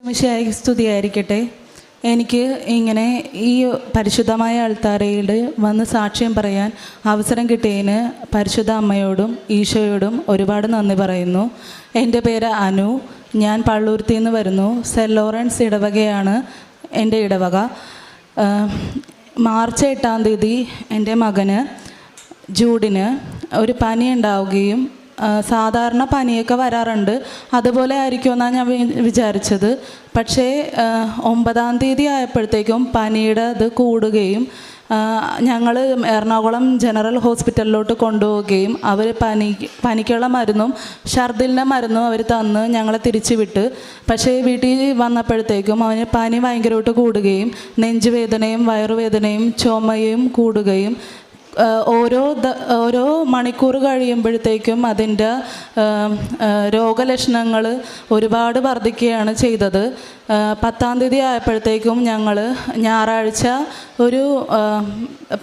മിശിഹായ്ക്ക് സ്തുതിയായിരിക്കട്ടെ. എനിക്ക് ഇങ്ങനെ ഈ പരിശുദ്ധമായ അൾത്താരയിൽ വന്ന് സാക്ഷ്യം പറയാൻ അവസരം കിട്ടിയതിന് പരിശുദ്ധ അമ്മയോടും ഈശോയോടും ഒരുപാട് നന്ദി പറയുന്നു. എൻ്റെ പേര് അനു. ഞാൻ പള്ളൂർത്തിൽ നിന്ന് വരുന്നു. സെൻറ്റ് ലോറൻസ് ഇടവകയാണ് എൻ്റെ ഇടവക. മാർച്ച് 8-ാം തീയതി എൻ്റെ മകന് ജൂഡിന് ഒരു പനി ഉണ്ടാവുകയും സാധാരണ പനിയൊക്കെ വരാറുണ്ട്, അതുപോലെ ആയിരിക്കുമെന്നാണ് ഞാൻ വിചാരിച്ചത്. പക്ഷേ 9-ാം തീയതി ആയപ്പോഴത്തേക്കും പനിയുടെ ഇത് കൂടുകയും ഞങ്ങൾ എറണാകുളം ജനറൽ ഹോസ്പിറ്റലിലോട്ട് കൊണ്ടുപോവുകയും അവർ പനിക്കുള്ള മരുന്നും ഛർദിലിൻ്റെ മരുന്നും അവർ തന്ന് ഞങ്ങളെ തിരിച്ചു വിട്ട്. പക്ഷേ വീട്ടിൽ വന്നപ്പോഴത്തേക്കും അവന് പനി ഭയങ്കരമായിട്ട് കൂടുകയും നെഞ്ചുവേദനയും വയറുവേദനയും ചുമയും കൂടുകയും ഓരോ മണിക്കൂർ കഴിയുമ്പോഴത്തേക്കും അതിൻ്റെ രോഗലക്ഷണങ്ങൾ ഒരുപാട് വർദ്ധിക്കുകയാണ് ചെയ്തത്. 10-ാം തീയതി ആയപ്പോഴത്തേക്കും ഞങ്ങൾ ഞായറാഴ്ച ഒരു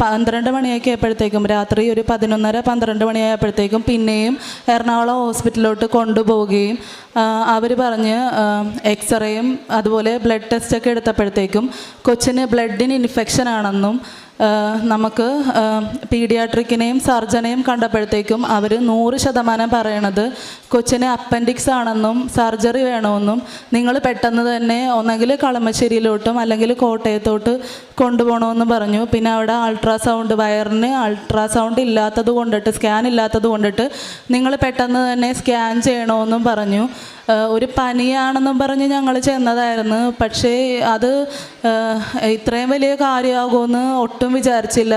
12 മണിയൊക്കെ ആയപ്പോഴത്തേക്കും, രാത്രി ഒരു 11:30-12 മണിയായപ്പോഴത്തേക്കും പിന്നെയും എറണാകുളം ഹോസ്പിറ്റലിലോട്ട് കൊണ്ടുപോവുകയും അവർ പറഞ്ഞ് എക്സ്റേയും അതുപോലെ ബ്ലഡ് ടെസ്റ്റൊക്കെ എടുത്തപ്പോഴത്തേക്കും കൊച്ചിന് ബ്ലഡിന് ഇൻഫെക്ഷൻ ആണെന്നും നമുക്ക് പീഡിയാട്രിക്കിനെയും സർജനെയും കണ്ടപ്പോഴത്തേക്കും അവർ 100% പറയണത് കൊച്ചിന് അപ്പൻഡിക്സ് ആണെന്നും സർജറി വേണമെന്നും നിങ്ങൾ പെട്ടെന്ന് തന്നെ ഒന്നെങ്കിൽ കളമശ്ശേരിയിലോട്ടും അല്ലെങ്കിൽ കോട്ടയത്തോട്ട് കൊണ്ടുപോകണമെന്ന് പറഞ്ഞു. പിന്നെ അവിടെ വയറിന് അൾട്രാസൗണ്ട് ഇല്ലാത്തത് കൊണ്ടിട്ട്, സ്കാൻ ഇല്ലാത്തത് കൊണ്ടിട്ട് നിങ്ങൾ പെട്ടെന്ന് തന്നെ സ്കാൻ ചെയ്യണമെന്നും പറഞ്ഞു. ഒരു പനിയാണെന്നും പറഞ്ഞ് ഞങ്ങൾ ചെന്നതായിരുന്നു. പക്ഷേ അത് ഇത്രയും വലിയ കാര്യമാകുമെന്ന് ഒട്ടും വിചാരിച്ചില്ല.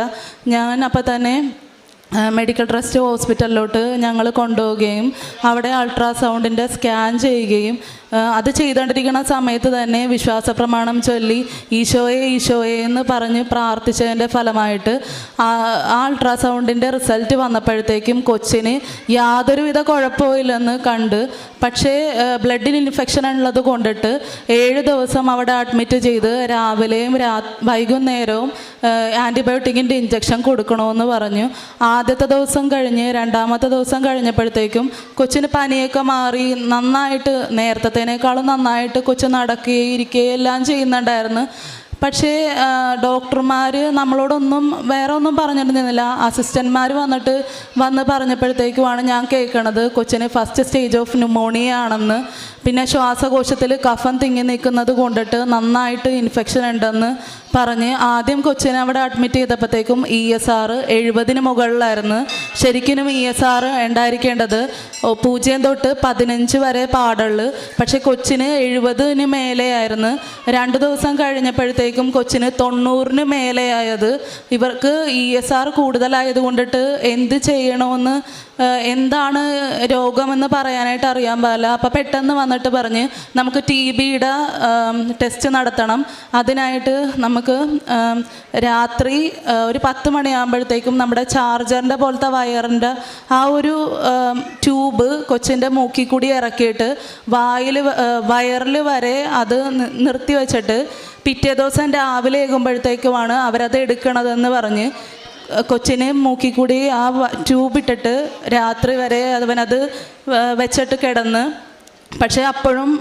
ഞാൻ അപ്പം തന്നെ മെഡിക്കൽ ട്രസ്റ്റ് ഹോസ്പിറ്റലിലോട്ട് ഞങ്ങൾ കൊണ്ടുപോവുകയും അവിടെ അൾട്രാസൗണ്ടിൻ്റെ സ്കാൻ ചെയ്യുകയും അത് ചെയ്തുകൊണ്ടിരിക്കുന്ന സമയത്ത് തന്നെ വിശ്വാസ പ്രമാണം ചൊല്ലി ഈശോയെ ഈശോയെ എന്ന് പറഞ്ഞ് പ്രാർത്ഥിച്ചതിൻ്റെ ഫലമായിട്ട് ആ അൾട്രാസൗണ്ടിൻ്റെ റിസൾട്ട് വന്നപ്പോഴത്തേക്കും കൊച്ചിന് യാതൊരുവിധ കുഴപ്പമില്ലെന്ന് കണ്ട്. പക്ഷേ ബ്ലഡിന് ഇൻഫെക്ഷൻ ഉള്ളത് കൊണ്ടിട്ട് 7 ദിവസം അവിടെ അഡ്മിറ്റ് ചെയ്ത് രാവിലെയും വൈകുന്നേരവും ആൻറ്റിബയോട്ടിക്കിൻ്റെ ഇഞ്ചക്ഷൻ കൊടുക്കണമെന്ന് പറഞ്ഞു. ആദ്യത്തെ ദിവസം കഴിഞ്ഞ് 2-ാമത്തെ ദിവസം കഴിഞ്ഞപ്പോഴത്തേക്കും കൊച്ചിന് പനിയൊക്കെ മാറി നന്നായിട്ട്, നേരത്തേനേക്കാളും നന്നായിട്ട് കൊച്ച് നടക്കുകയും ഇരിക്കുകയും എല്ലാം ചെയ്യുന്നുണ്ടായിരുന്നു. പക്ഷേ ഡോക്ടർമാർ നമ്മളോടൊന്നും വേറെ ഒന്നും പറഞ്ഞിരുന്നില്ല. അസിസ്റ്റന്റ്മാർ വന്ന് പറഞ്ഞപ്പോഴത്തേക്കുമാണ് ഞാൻ കേൾക്കണത് കൊച്ചിന് ഫസ്റ്റ് സ്റ്റേജ് ഓഫ് ന്യൂമോണിയ ആണെന്ന്. പിന്നെ ശ്വാസകോശത്തിൽ കഫം തിങ്ങി നിൽക്കുന്നത് കൊണ്ടിട്ട് നന്നായിട്ട് ഇൻഫെക്ഷൻ ഉണ്ടെന്ന് പറഞ്ഞ് ആദ്യം കൊച്ചിനെ അവിടെ അഡ്മിറ്റ് ചെയ്തപ്പോഴത്തേക്കും ESR 70-ന് മുകളിലായിരുന്നു. ശരിക്കും ESR ഉണ്ടായിരിക്കേണ്ടത് 0 തൊട്ട് 15 വരെ പാടുള്ളൂ. പക്ഷേ കൊച്ചിന് 70-ന് മേലെയായിരുന്നു. 2 ദിവസം കഴിഞ്ഞപ്പോഴത്തേക്കും കൊച്ചിന് 90-ന് മേലെയായത്. ഇവർക്ക് ESR കൂടുതലായത് കൊണ്ടിട്ട് എന്ത് ചെയ്യണമെന്ന്, എന്താണ് രോഗമെന്ന് പറയാനായിട്ട് അറിയാൻ പാടില്ല. അപ്പോൾ പെട്ടെന്ന് വന്നിട്ട് പറഞ്ഞ് നമുക്ക് TBയുടെ ടെസ്റ്റ് നടത്തണം. അതിനായിട്ട് നമുക്ക് രാത്രി ഒരു 10 മണിയാകുമ്പോഴത്തേക്കും നമ്മുടെ ചാർജറിൻ്റെ പോലത്തെ വയറിൻ്റെ ആ ഒരു ട്യൂബ് കൊച്ചിൻ്റെ മൂക്കിൽ കൂടി ഇറക്കിയിട്ട് വയറിൽ വരെ അത് നിർത്തി വെച്ചിട്ട് പിറ്റേ ദിവസം രാവിലെ ആകുമ്പോഴത്തേക്കുമാണ് അവരത് എടുക്കണതെന്ന് പറഞ്ഞ് കൊച്ചിനെ മൂക്കിൽ കൂടി ആ ട്യൂബ് ഇട്ടിട്ട് രാത്രി വരെ അവനത് വെച്ചിട്ട് കിടന്ന്. പക്ഷേ അപ്പോഴും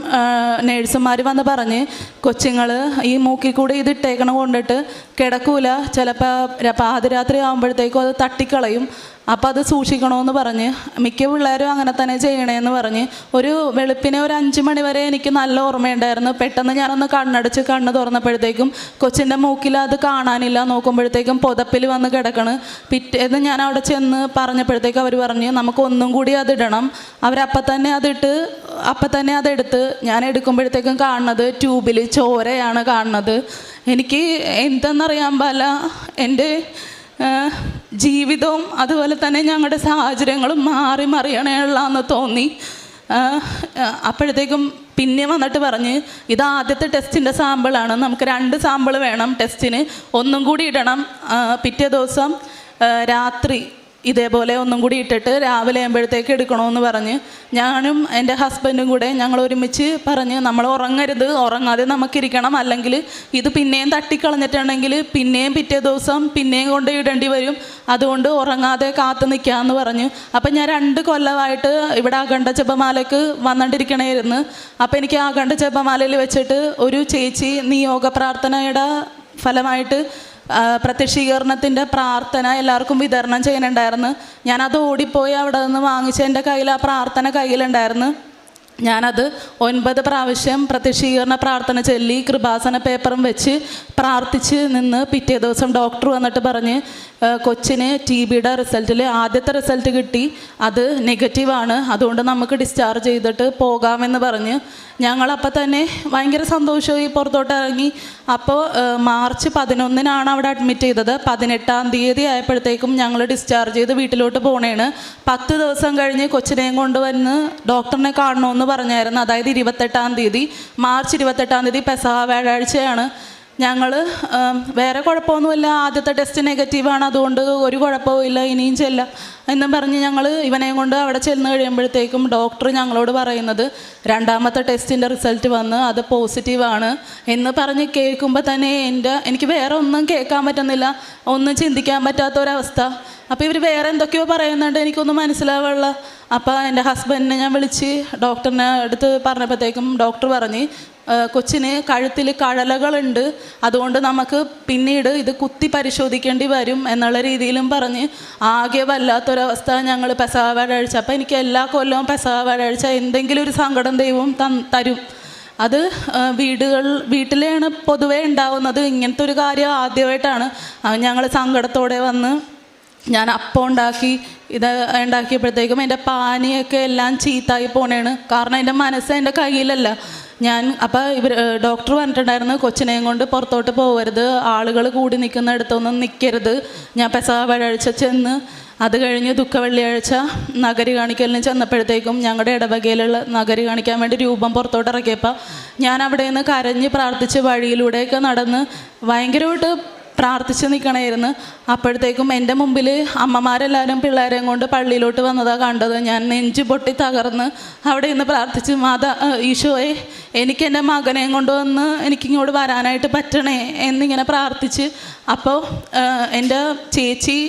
നേഴ്സുമാർ വന്ന് പറഞ്ഞ് കൊച്ചുങ്ങൾ ഈ മൂക്കിൽ കൂടി ഇത് ഇട്ടേക്കണ കൊണ്ടിട്ട് കിടക്കൂല, ചിലപ്പോൾ പാതിരാത്രി ആകുമ്പോഴത്തേക്കും അത് തട്ടിക്കളയും, അപ്പോൾ അത് സൂക്ഷിക്കണമെന്ന് പറഞ്ഞ് മിക്ക പിള്ളേരും അങ്ങനെ തന്നെ ചെയ്യണേന്ന് പറഞ്ഞ് ഒരു വെളുപ്പിനെ ഒരു 5 മണി വരെ എനിക്ക് നല്ല ഓർമ്മയുണ്ടായിരുന്നു. പെട്ടെന്ന് ഞാനൊന്ന് കണ്ണ് തുറന്നപ്പോഴത്തേക്കും കൊച്ചിൻ്റെ മൂക്കിൽ അത് കാണാനില്ല. നോക്കുമ്പോഴത്തേക്കും പുതപ്പിൽ വന്ന് കിടക്കണ്. പിറ്റേന്ന് ഞാൻ അവിടെ ചെന്ന് പറഞ്ഞപ്പോഴത്തേക്കും അവർ പറഞ്ഞ് നമുക്ക് ഒന്നും കൂടി അതിടണം. അവരപ്പം തന്നെ അതെടുത്ത് ഞാൻ എടുക്കുമ്പോഴത്തേക്കും കാണുന്നത് ട്യൂബിൽ ചോരയാണ് കാണുന്നത്. എനിക്ക് എന്തെന്നറിയാൻ പാടില്ല, എൻ്റെ ജീവിതവും അതുപോലെ തന്നെ ഞങ്ങളുടെ സാഹചര്യങ്ങളും മറിയണേള്ളാന്ന് തോന്നി. അപ്പോഴത്തേക്കും പിന്നെ വന്നിട്ട് പറഞ്ഞ് ഇത് ആദ്യത്തെ ടെസ്റ്റിൻ്റെ സാമ്പിളാണ്, നമുക്ക് 2 സാമ്പിൾ വേണം ടെസ്റ്റിന്, ഒന്നും കൂടി ഇടണം. പിറ്റേ ദിവസം രാത്രി ഇതേപോലെ ഒന്നും കൂടി ഇട്ടിട്ട് രാവിലെ ആകുമ്പോഴത്തേക്ക് എടുക്കണമെന്ന് പറഞ്ഞ് ഞാനും എൻ്റെ ഹസ്ബൻഡും കൂടെ ഞങ്ങൾ ഒരുമിച്ച് പറഞ്ഞ് നമ്മൾ ഉറങ്ങരുത്, ഉറങ്ങാതെ നമുക്കിരിക്കണം, അല്ലെങ്കിൽ ഇത് പിന്നെയും തട്ടിക്കളഞ്ഞിട്ടുണ്ടെങ്കിൽ പിന്നെയും പിറ്റേ ദിവസം പിന്നെയും കൊണ്ട് ഇടേണ്ടി വരും, അതുകൊണ്ട് ഉറങ്ങാതെ കാത്തു നിൽക്കാമെന്ന് പറഞ്ഞു. അപ്പം ഞാൻ 2 കൊല്ലമായിട്ട് ഇവിടെ അഖണ്ഡ ജപമാലയ്ക്ക് വന്നുകൊണ്ടിരിക്കണമായിരുന്നു. അപ്പം എനിക്ക് അഖണ്ഡ ജപമാലയിൽ വെച്ചിട്ട് ഒരു ചേച്ചി നിയോഗ പ്രാർത്ഥനയുടെ ഫലമായിട്ട് പ്രത്യക്ഷീകരണത്തിൻ്റെ പ്രാർത്ഥന എല്ലാവർക്കും വിതരണം ചെയ്യുന്നുണ്ടായിരുന്നു. ഞാനത് ഓടിപ്പോയി അവിടെ നിന്ന് വാങ്ങിച്ച് എൻ്റെ കയ്യിൽ ആ പ്രാർത്ഥന കയ്യിലുണ്ടായിരുന്നു. ഞാനത് 9 പ്രാവശ്യം പ്രത്യക്ഷീകരണ പ്രാർത്ഥന ചൊല്ലി കൃപാസന പേപ്പറും വെച്ച് പ്രാർത്ഥിച്ച് നിന്ന് പിറ്റേ ദിവസം ഡോക്ടർ വന്നിട്ട് പറഞ്ഞ് കൊച്ചിന് TBയുടെ റിസൾട്ടിൽ ആദ്യത്തെ റിസൾട്ട് കിട്ടി, അത് നെഗറ്റീവാണ്, അതുകൊണ്ട് നമുക്ക് ഡിസ്ചാർജ് ചെയ്തിട്ട് പോകാമെന്ന് പറഞ്ഞ് ഞങ്ങളപ്പോൾ തന്നെ ഭയങ്കര സന്തോഷമായി പുറത്തോട്ട് ഇറങ്ങി. അപ്പോൾ മാർച്ച് 11-നാണ് അവിടെ അഡ്മിറ്റ് ചെയ്തത്. 18-ാം തീയതി ആയപ്പോഴത്തേക്കും ഞങ്ങൾ ഡിസ്ചാർജ് ചെയ്ത് വീട്ടിലോട്ട് പോണേണ്. 10 ദിവസം കഴിഞ്ഞ് കൊച്ചിനെയും കൊണ്ടുവന്ന് ഡോക്ടറിനെ കാണണമെന്ന് പറഞ്ഞായിരുന്നു. അതായത് 28-ാം തീയതി, മാർച്ച് 28-ാം തീയതി പെസഹ വ്യാഴാഴ്ചയാണ്. ഞങ്ങൾ വേറെ കുഴപ്പമൊന്നുമില്ല, ആദ്യത്തെ ടെസ്റ്റ് നെഗറ്റീവാണ്, അതുകൊണ്ട് ഒരു കുഴപ്പമില്ല, ഇനിയും ചെല്ലാം എന്നും പറഞ്ഞ് ഞങ്ങൾ ഇവനെയും കൊണ്ട് അവിടെ ചെന്ന് കഴിയുമ്പോഴത്തേക്കും ഡോക്ടർ ഞങ്ങളോട് പറയുന്നത് 2ാമത്തെ ടെസ്റ്റിൻ്റെ റിസൾട്ട് വന്ന് അത് പോസിറ്റീവാണ് എന്ന് പറഞ്ഞ് കേൾക്കുമ്പോൾ തന്നെ എനിക്ക് വേറെ ഒന്നും കേൾക്കാൻ പറ്റുന്നില്ല, ഒന്നും ചിന്തിക്കാൻ പറ്റാത്തൊരവസ്ഥ. അപ്പോൾ ഇവർ വേറെ എന്തൊക്കെയോ പറയുന്നുണ്ട്, എനിക്കൊന്നും മനസ്സിലാവുള്ള. അപ്പോൾ എൻ്റെ ഹസ്ബൻഡിനെ ഞാൻ വിളിച്ച് ഡോക്ടറിനെ അടുത്ത് പറഞ്ഞപ്പോഴത്തേക്കും ഡോക്ടർ പറഞ്ഞ് കൊച്ചിന് കഴുത്തിൽ കഴലകളുണ്ട്, അതുകൊണ്ട് നമുക്ക് പിന്നീട് ഇത് കുത്തി പരിശോധിക്കേണ്ടി വരും എന്നുള്ള രീതിയിലും പറഞ്ഞ് ആകെ വല്ലാത്തൊരവസ്ഥ. ഞങ്ങൾ പെസഹ വ്യാഴാഴ്ച, അപ്പോൾ എനിക്ക് എല്ലാ കൊല്ലവും പെസഹ വ്യാഴാഴ്ച എന്തെങ്കിലും ഒരു സങ്കടം ദൈവം തരും. അത് വീട്ടിലാണ് പൊതുവേ ഉണ്ടാവുന്നത്. ഇങ്ങനത്തെ ഒരു കാര്യം ആദ്യമായിട്ടാണ്. ഞങ്ങൾ സങ്കടത്തോടെ വന്ന് ഞാൻ അപ്പം ഉണ്ടാക്കിയപ്പോഴത്തേക്കും എൻ്റെ പാനിയൊക്കെ എല്ലാം ചീത്തായി പോണേണ്. കാരണം എൻ്റെ മനസ്സ് എൻ്റെ കയ്യിലല്ല. അപ്പോൾ ഡോക്ടർ പറഞ്ഞിട്ടുണ്ടായിരുന്നു കൊച്ചിനെയും കൊണ്ട് പുറത്തോട്ട് പോകരുത്, ആളുകൾ കൂടി നിൽക്കുന്നിടത്തൊന്നും നിൽക്കരുത്. ഞാൻ പെസഹ വ്യാഴാഴ്ച ചെന്ന് അത് കഴിഞ്ഞ് ദുഃഖ വെള്ളിയാഴ്ച നഗരി കാണിക്കലിന് ചെന്നപ്പോഴത്തേക്കും ഞങ്ങളുടെ ഇടവകയിലുള്ള നഗരി കാണിക്കാൻ വേണ്ടി രൂപം പുറത്തോട്ട് ഇറക്കിയപ്പോൾ ഞാൻ അവിടെ നിന്ന് കരഞ്ഞ് പ്രാർത്ഥിച്ച് വഴിയിലൂടെയൊക്കെ നടന്ന് ഭയങ്കരമായിട്ട് പ്രാർത്ഥിച്ച് നിൽക്കണമായിരുന്നു. അപ്പോഴത്തേക്കും എൻ്റെ മുമ്പിൽ അമ്മമാരെല്ലാവരും പിള്ളേരെയും കൊണ്ട് പള്ളിയിലോട്ട് വന്നതാണ് കണ്ടത്. ഞാൻ നെഞ്ച് പൊട്ടി തകർന്ന് അവിടെ നിന്ന് പ്രാർത്ഥിച്ച് ഈശോയെ എനിക്ക് എൻ്റെ മകനെയും കൊണ്ടുവന്ന് എനിക്കിങ്ങോട്ട് വരാനായിട്ട് പറ്റണേ എന്നിങ്ങനെ പ്രാർത്ഥിച്ച്. അപ്പോൾ എൻ്റെ ചേച്ചി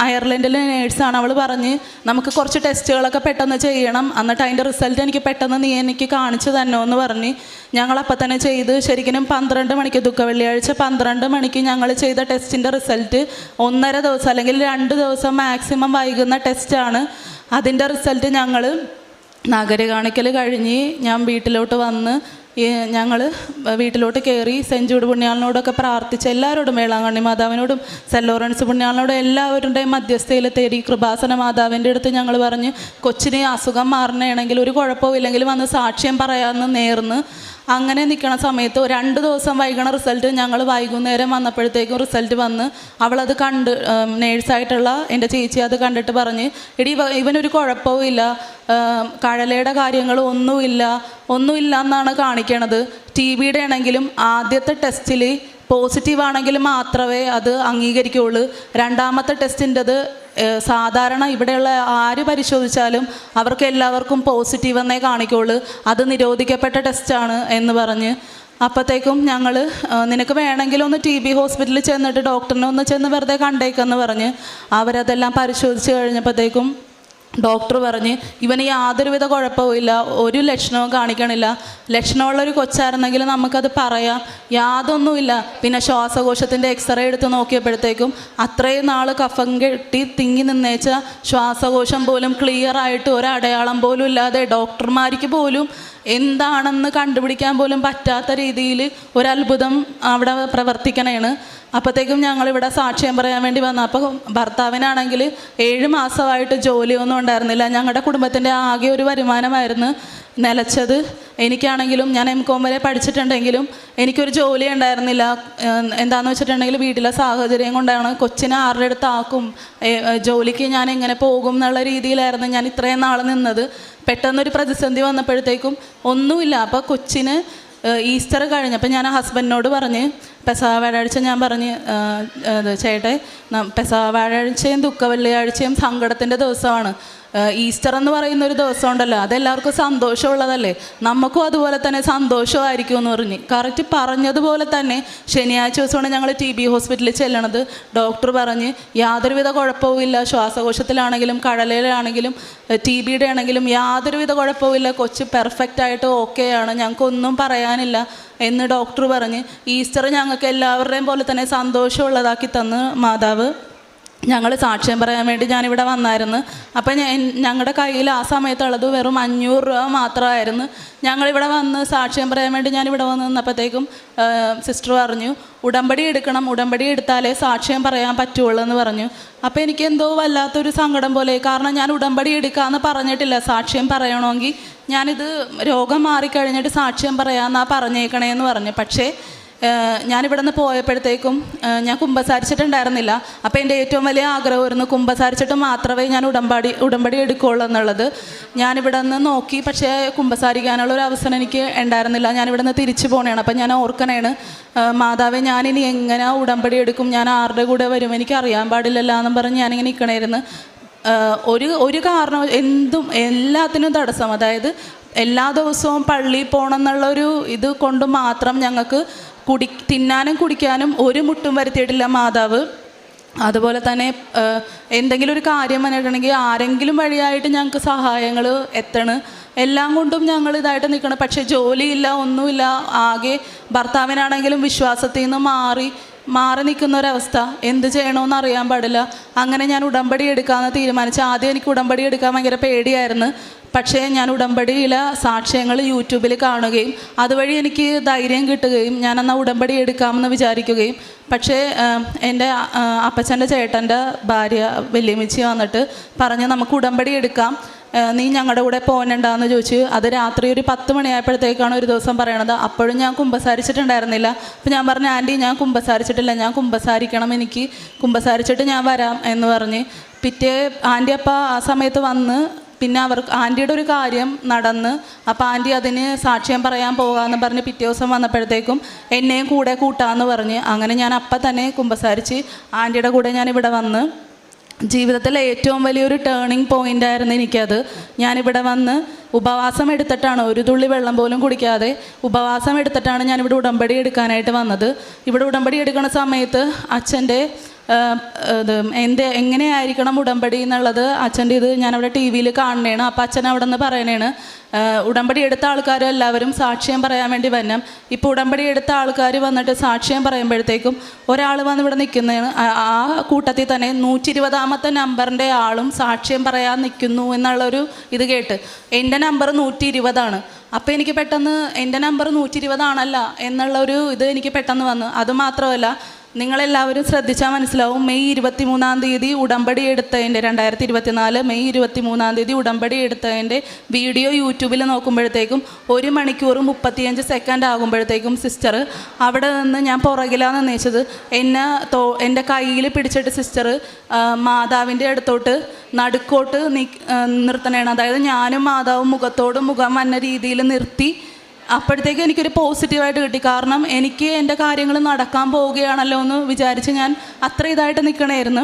അയർലൻഡിലെ നേഴ്സാണ്. അവൾ പറഞ്ഞ് നമുക്ക് കുറച്ച് ടെസ്റ്റുകളൊക്കെ പെട്ടെന്ന് ചെയ്യണം, എന്നിട്ട് അതിൻ്റെ റിസൾട്ട് എനിക്ക് പെട്ടെന്ന് നീ എനിക്ക് കാണിച്ചു തന്നോ എന്ന് പറഞ്ഞ് ഞങ്ങളപ്പം തന്നെ ചെയ്ത് ശരിക്കും 12 മണിക്ക് ദുഃഖ വെള്ളിയാഴ്ച 12 മണിക്ക് ഞങ്ങൾ ചെയ്ത ടെസ്റ്റിൻ്റെ റിസൾട്ട് 1.5 ദിവസം അല്ലെങ്കിൽ 2 ദിവസം മാക്സിമം വൈകുന്ന ടെസ്റ്റാണ്. അതിൻ്റെ റിസൾട്ട് ഞങ്ങൾ നഗര കാണിക്കൽ കഴിഞ്ഞ് ഞാൻ വീട്ടിലോട്ട് വന്ന് ഞങ്ങൾ വീട്ടിലോട്ട് കയറി സെൻറ്റ് ജൂഡ് പുണ്യാളനോടൊക്കെ പ്രാർത്ഥിച്ച് എല്ലാവരോടും, വേളാങ്കണ്ണി മാതാവിനോടും സെൻറ്റ് ലോറൻസ് പുണ്യാളനോടും എല്ലാവരുടെയും മധ്യസ്ഥയിൽ തേടി കൃപാസന മാതാവിൻ്റെ അടുത്ത് ഞങ്ങൾ പറഞ്ഞ് കൊച്ചിന് അസുഖം മാറണമെങ്കിൽ ഒരു കുഴപ്പവും ഇല്ലെങ്കിൽ വന്ന് സാക്ഷ്യം പറയാമെന്ന് നേർന്ന് അങ്ങനെ നിൽക്കണ സമയത്ത് 2 ദിവസം വൈകണ റിസൾട്ട് ഞങ്ങൾ വൈകുന്നേരം വന്നപ്പോഴത്തേക്കും റിസൾട്ട് വന്ന് അവളത് കണ്ട് നേഴ്സായിട്ടുള്ള എൻ്റെ ചേച്ചി അത് കണ്ടിട്ട് പറഞ്ഞ് ഇവനൊരു കുഴപ്പവും ഇല്ല, കഴലയുടെ കാര്യങ്ങൾ ഒന്നുമില്ല എന്നാണ് കാണിക്കണത്. TBയുടെ ആണെങ്കിലും ആദ്യത്തെ ടെസ്റ്റിൽ പോസിറ്റീവ് ആണെങ്കിൽ മാത്രമേ അത് അംഗീകരിക്കുകയുള്ളൂ. 2ാമത്തെ ടെസ്റ്റിൻ്റെത് സാധാരണ ഇവിടെയുള്ള ആര് പരിശോധിച്ചാലും അവർക്ക് എല്ലാവർക്കും പോസിറ്റീവ് എന്നേ കാണിക്കുകയുള്ളൂ, അത് നിരോധിക്കപ്പെട്ട ടെസ്റ്റാണ് എന്ന് പറഞ്ഞ്. അപ്പോഴത്തേക്കും ഞങ്ങൾ നിനക്ക് വേണമെങ്കിൽ ഒന്ന് TB ഹോസ്പിറ്റലിൽ ചെന്നിട്ട് ഡോക്ടറിനെ ഒന്ന് ചെന്ന് വെറുതെ കണ്ടേക്കെന്ന് പറഞ്ഞ് അവരതെല്ലാം പരിശോധിച്ച് കഴിഞ്ഞപ്പോഴത്തേക്കും ഡോക്ടർ പറഞ്ഞ് ഇവന് യാതൊരുവിധ കുഴപ്പവുമില്ല, ഒരു ലക്ഷണവും കാണിക്കണില്ല. ലക്ഷണമുള്ളൊരു കൊച്ചായിരുന്നെങ്കിൽ നമുക്കത് പറയാം, യാതൊന്നുമില്ല. പിന്നെ ശ്വാസകോശത്തിൻ്റെ എക്സ്റേ എടുത്ത് നോക്കിയപ്പോഴത്തേക്കും അത്രയും നാൾ കഫം കെട്ടി തിങ്ങി നിന്നേച്ച ശ്വാസകോശം പോലും ക്ലിയറായിട്ട് ഒരടയാളം പോലും ഇല്ലാതെ ഡോക്ടർമാർക്ക് പോലും എന്താണെന്ന് കണ്ടുപിടിക്കാൻ പോലും പറ്റാത്ത രീതിയിൽ ഒരത്ഭുതം അവിടെ പ്രവർത്തിക്കണേണ്. അപ്പോഴത്തേക്കും ഞങ്ങളിവിടെ സാക്ഷ്യം പറയാൻ വേണ്ടി വന്നു. അപ്പോൾ ഭർത്താവിനാണെങ്കിൽ 7 മാസമായിട്ട് ജോലിയൊന്നും ഉണ്ടായിരുന്നില്ല. ഞങ്ങളുടെ കുടുംബത്തിൻ്റെ ആകെ ഒരു വരുമാനമായിരുന്നു നിലച്ചത്. എനിക്കാണെങ്കിലും ഞാൻ M.Com വരെ പഠിച്ചിട്ടുണ്ടെങ്കിലും എനിക്കൊരു ജോലി ഉണ്ടായിരുന്നില്ല. എന്താണെന്ന് വെച്ചിട്ടുണ്ടെങ്കിൽ വീട്ടിലെ സാഹചര്യം കൊണ്ടാണ്. കൊച്ചിനെ ആരുടെ അടുത്താക്കും, ജോലിക്ക് ഞാൻ എങ്ങനെ പോകും എന്നുള്ള രീതിയിലായിരുന്നു ഞാൻ ഇത്രയും നാൾ നിന്നത്. പെട്ടെന്നൊരു പ്രതിസന്ധി വന്നപ്പോഴത്തേക്കും ഒന്നുമില്ല. അപ്പോൾ കൊച്ചിന് ഈസ്റ്റർ കഴിഞ്ഞപ്പോൾ ഞാൻ ഹസ്ബൻഡിനോട് പറഞ്ഞ് പെസഹ വ്യാഴാഴ്ച ഞാൻ പറഞ്ഞ് ചേട്ടേ പെസഹ വ്യാഴാഴ്ചയും ദുഃഖ വെള്ളിയാഴ്ചയും സങ്കടത്തിൻ്റെ ദിവസമാണ്. ഈസ്റ്റർ എന്ന് പറയുന്ന ഒരു ദിവസം ഉണ്ടല്ലോ, അതെല്ലാവർക്കും സന്തോഷമുള്ളതല്ലേ, നമുക്കും അതുപോലെ തന്നെ സന്തോഷമായിരിക്കും എന്ന് പറഞ്ഞ് കറക്റ്റ് പറഞ്ഞതുപോലെ തന്നെ ശനിയാഴ്ച ദിവസമാണ് ഞങ്ങൾ TB ഹോസ്പിറ്റലിൽ ചെല്ലണത്. ഡോക്ടർ പറഞ്ഞ് യാതൊരുവിധ കുഴപ്പവുമില്ല, ശ്വാസകോശത്തിലാണെങ്കിലും കടലയിലാണെങ്കിലും TBയുടെ ആണെങ്കിലും യാതൊരുവിധ കുഴപ്പവുമില്ല, കൊച്ച് പെർഫെക്റ്റായിട്ട് ഓക്കെയാണ്, ഞങ്ങൾക്കൊന്നും പറയാനില്ല എന്ന് ഡോക്ടർ പറഞ്ഞ് ഈസ്റ്റർ ഞങ്ങൾക്ക് എല്ലാവരുടെയും പോലെ തന്നെ സന്തോഷമുള്ളതാക്കി തന്ന് മാതാവ്. ഞങ്ങൾ സാക്ഷ്യം പറയാൻ വേണ്ടി ഞാനിവിടെ വന്നായിരുന്നു. അപ്പം ഞങ്ങളുടെ കയ്യിൽ ആ സമയത്തുള്ളത് വെറും 500 രൂപ മാത്രമായിരുന്നു. ഞങ്ങളിവിടെ വന്ന് സാക്ഷ്യം പറയാൻ വേണ്ടി ഞാനിവിടെ വന്ന് നിന്നപ്പോഴത്തേക്കും സിസ്റ്റർ പറഞ്ഞു ഉടമ്പടി എടുക്കണം, ഉടമ്പടി എടുത്താലേ സാക്ഷ്യം പറയാൻ പറ്റുള്ളൂ എന്ന് പറഞ്ഞു. അപ്പോൾ എനിക്ക് എന്തോ വല്ലാത്തൊരു സങ്കടം പോലെ, കാരണം ഞാൻ ഉടമ്പടി എടുക്കാമെന്ന് പറഞ്ഞിട്ടില്ല. സാക്ഷ്യം പറയണമെങ്കിൽ ഞാനിത് രോഗം മാറിക്കഴിഞ്ഞിട്ട് സാക്ഷ്യം പറയാമെന്നാണ് പറഞ്ഞേക്കണേന്ന് പറഞ്ഞു. പക്ഷേ ഞാനിവിടെ നിന്ന് പോയപ്പോഴത്തേക്കും ഞാൻ കുമ്പസാരിച്ചിട്ടുണ്ടായിരുന്നില്ല. അപ്പോൾ എൻ്റെ ഏറ്റവും വലിയ ആഗ്രഹമായിരുന്നു കുമ്പസാരിച്ചിട്ട് മാത്രമേ ഞാൻ ഉടമ്പടി എടുക്കുകയുള്ളൂ എന്നുള്ളത്. ഞാനിവിടെ നിന്ന് നോക്കി, പക്ഷേ കുമ്പസാരിക്കാനുള്ള ഒരു അവസരം എനിക്ക് ഉണ്ടായിരുന്നില്ല. ഞാനിവിടെ നിന്ന് തിരിച്ചു പോകണേണ്. അപ്പം ഞാൻ ഓർക്കണേണ്, മാതാവേ ഞാനിനി എങ്ങനെ ഉടമ്പടി എടുക്കും, ഞാൻ ആരുടെ കൂടെ വരും, എനിക്ക് അറിയാൻ പാടില്ലല്ലോ എന്നും പറഞ്ഞ് ഞാനിങ്ങനെ നിൽക്കണമായിരുന്നു. ഒരു കാരണം എന്തും എല്ലാത്തിനും തടസ്സം, അതായത് എല്ലാ ദിവസവും പള്ളിയിൽ പോകണം എന്നുള്ളൊരു ഇത് കൊണ്ട് മാത്രം ഞങ്ങൾക്ക് തിന്നാനും കുടിക്കാനും ഒരു മുട്ടും വരുത്തിയിട്ടില്ല മാതാവ്. അതുപോലെ തന്നെ എന്തെങ്കിലും ഒരു കാര്യം വന്നിട്ടുണ്ടെങ്കിൽ ആരെങ്കിലും വഴിയായിട്ട് ഞങ്ങൾക്ക് സഹായങ്ങൾ എത്തണം, എല്ലാം കൊണ്ടും ഞങ്ങൾ ഇതായിട്ട് നിൽക്കണം. പക്ഷേ ജോലിയില്ല, ഒന്നുമില്ല. ആകെ ഭർത്താവിനാണെങ്കിലും വിശ്വാസത്തിൽ നിന്ന് മാറി നിൽക്കുന്ന ഒരവസ്ഥ, എന്ത് ചെയ്യണമെന്ന് അറിയാൻ പാടില്ല. അങ്ങനെ ഞാൻ ഉടമ്പടി എടുക്കാമെന്ന് തീരുമാനിച്ചു. ആദ്യം എനിക്ക് ഉടമ്പടി എടുക്കാൻ ഭയങ്കര പേടിയായിരുന്നു. പക്ഷേ ഞാൻ ഉടമ്പടിയിലെ സാക്ഷ്യങ്ങൾ യൂട്യൂബിൽ കാണുകയും അതുവഴി എനിക്ക് ധൈര്യം കിട്ടുകയും ഞാനെന്നാൽ ഉടമ്പടി എടുക്കാമെന്ന് വിചാരിക്കുകയും, പക്ഷേ എൻ്റെ അപ്പച്ചൻ്റെ ചേട്ടൻ്റെ ഭാര്യ വല്യമ്മച്ചി വന്നിട്ട് പറഞ്ഞ് നമുക്ക് ഉടമ്പടി എടുക്കാം, നീ ഞങ്ങളുടെ കൂടെ പോകണ്ടാന്ന് ചോദിച്ചു. അത് രാത്രി ഒരു 10 മണിയായപ്പോഴത്തേക്കാണ് ഒരു ദിവസം പറയണത്. അപ്പോഴും ഞാൻ കുമ്പസാരിച്ചിട്ടുണ്ടായിരുന്നില്ല. അപ്പോൾ ഞാൻ പറഞ്ഞു ആൻറ്റി ഞാൻ കുമ്പസാരിച്ചിട്ടില്ല, ഞാൻ കുമ്പസാരിക്കണം, എനിക്ക് കുമ്പസാരിച്ചിട്ട് ഞാൻ വരാം എന്ന് പറഞ്ഞ് പിറ്റേ ആൻറ്റി അപ്പം ആ സമയത്ത് വന്ന് പിന്നെ ആൻറ്റിയുടെ ഒരു കാര്യം നടന്ന് അപ്പോൾ ആൻറ്റി അതിന് സാക്ഷ്യം പറയാൻ പോകാമെന്ന് പറഞ്ഞ് പിറ്റേ ദിവസം വന്നപ്പോഴത്തേക്കും എന്നെയും കൂടെ കൂട്ടാമെന്ന് പറഞ്ഞ് അങ്ങനെ ഞാൻ അപ്പം തന്നെ കുമ്പസാരിച്ച് ആൻറ്റിയുടെ കൂടെ ഞാനിവിടെ വന്ന് ജീവിതത്തിലെ ഏറ്റവും വലിയൊരു ടേണിംഗ് പോയിൻ്റ് ആയിരുന്നു എനിക്കത്. ഞാനിവിടെ വന്ന് ഉപവാസം എടുത്തിട്ടാണ്, ഒരു തുള്ളി വെള്ളം പോലും കുടിക്കാതെ ഉപവാസം എടുത്തിട്ടാണ് ഞാനിവിടെ ഉടമ്പടി എടുക്കാനായിട്ട് വന്നത്. ഇവിടെ ഉടമ്പടി എടുക്കുന്ന സമയത്ത് അച്ഛൻ്റെ എങ്ങനെയായിരിക്കണം ഉടമ്പടി എന്നുള്ളത് അച്ഛൻ്റെ ഇത് ഞാനവിടെ TV കാണണേണ്. അപ്പോൾ അച്ഛൻ അവിടെ നിന്ന് പറയണേണ് ഉടമ്പടി എടുത്ത ആൾക്കാർ എല്ലാവരും സാക്ഷ്യം പറയാൻ വേണ്ടി വരണം. ഇപ്പോൾ ഉടമ്പടി എടുത്ത ആൾക്കാർ വന്നിട്ട് സാക്ഷ്യം പറയുമ്പോഴത്തേക്കും ഒരാൾ വന്ന് ഇവിടെ നിൽക്കുന്നതാണ്, ആ കൂട്ടത്തിൽ തന്നെ 120ാമത്തെ നമ്പറിൻ്റെ ആളും സാക്ഷ്യം പറയാൻ നിൽക്കുന്നു എന്നുള്ളൊരു ഇത് കേട്ട് എൻ്റെ നമ്പർ 120ആണ്. അപ്പോൾ എനിക്ക് പെട്ടെന്ന് എൻ്റെ നമ്പർ 120 ആണല്ല എന്നുള്ളൊരു ഇത് എനിക്ക് പെട്ടെന്ന് വന്നു. അതുമാത്രമല്ല, നിങ്ങളെല്ലാവരും ശ്രദ്ധിച്ചാൽ മനസ്സിലാവും, മെയ് 23-ാം തീയതി ഉടമ്പടി എടുത്തതിൻ്റെ 2024 മെയ് 23-ാം തീയതി ഉടമ്പടി എടുത്തതിൻ്റെ വീഡിയോ യൂട്യൂബിൽ നോക്കുമ്പോഴത്തേക്കും 1 മണിക്കൂർ 35 സെക്കൻഡ് ആകുമ്പോഴത്തേക്കും സിസ്റ്റർ അവിടെ നിന്ന്, ഞാൻ പുറകിലാണ് നിന്നേച്ചത്, എൻ്റെ കയ്യിൽ പിടിച്ചിട്ട് സിസ്റ്റർ മാതാവിൻ്റെ അടുത്തോട്ട് നടുക്കോട്ട് നിർത്തണേണ്. അതായത് ഞാനും മാതാവും മുഖത്തോട് മുഖം വന്ന രീതിയിൽ നിർത്തി. അപ്പോഴത്തേക്ക് എനിക്കൊരു പോസിറ്റീവായിട്ട് കിട്ടി. കാരണം എനിക്ക് എൻ്റെ കാര്യങ്ങൾ നടക്കാൻ പോവുകയാണല്ലോ എന്ന് വിചാരിച്ച് ഞാൻ അത്ര ഇതായിട്ട് നിൽക്കണമായിരുന്നു.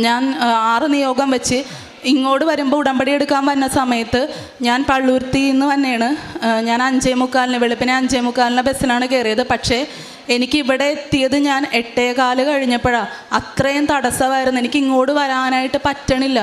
ഞാൻ 6 നിയോഗം വെച്ച് ഇങ്ങോട്ട് വരുമ്പോൾ ഉടമ്പടി എടുക്കാൻ വന്ന സമയത്ത് ഞാൻ പള്ളുരുത്തിയിൽ നിന്ന് തന്നെയാണ്. ഞാൻ 5:45 വെളുപ്പിനെ 5:45 ബസ്സിനാണ് കയറിയത്. പക്ഷേ എനിക്ക് ഇവിടെ എത്തിയത് ഞാൻ 8:15 കഴിഞ്ഞപ്പോഴാണ്. അത്രയും തടസ്സമായിരുന്നു, എനിക്ക് ഇങ്ങോട്ട് വരാനായിട്ട് പറ്റണില്ല.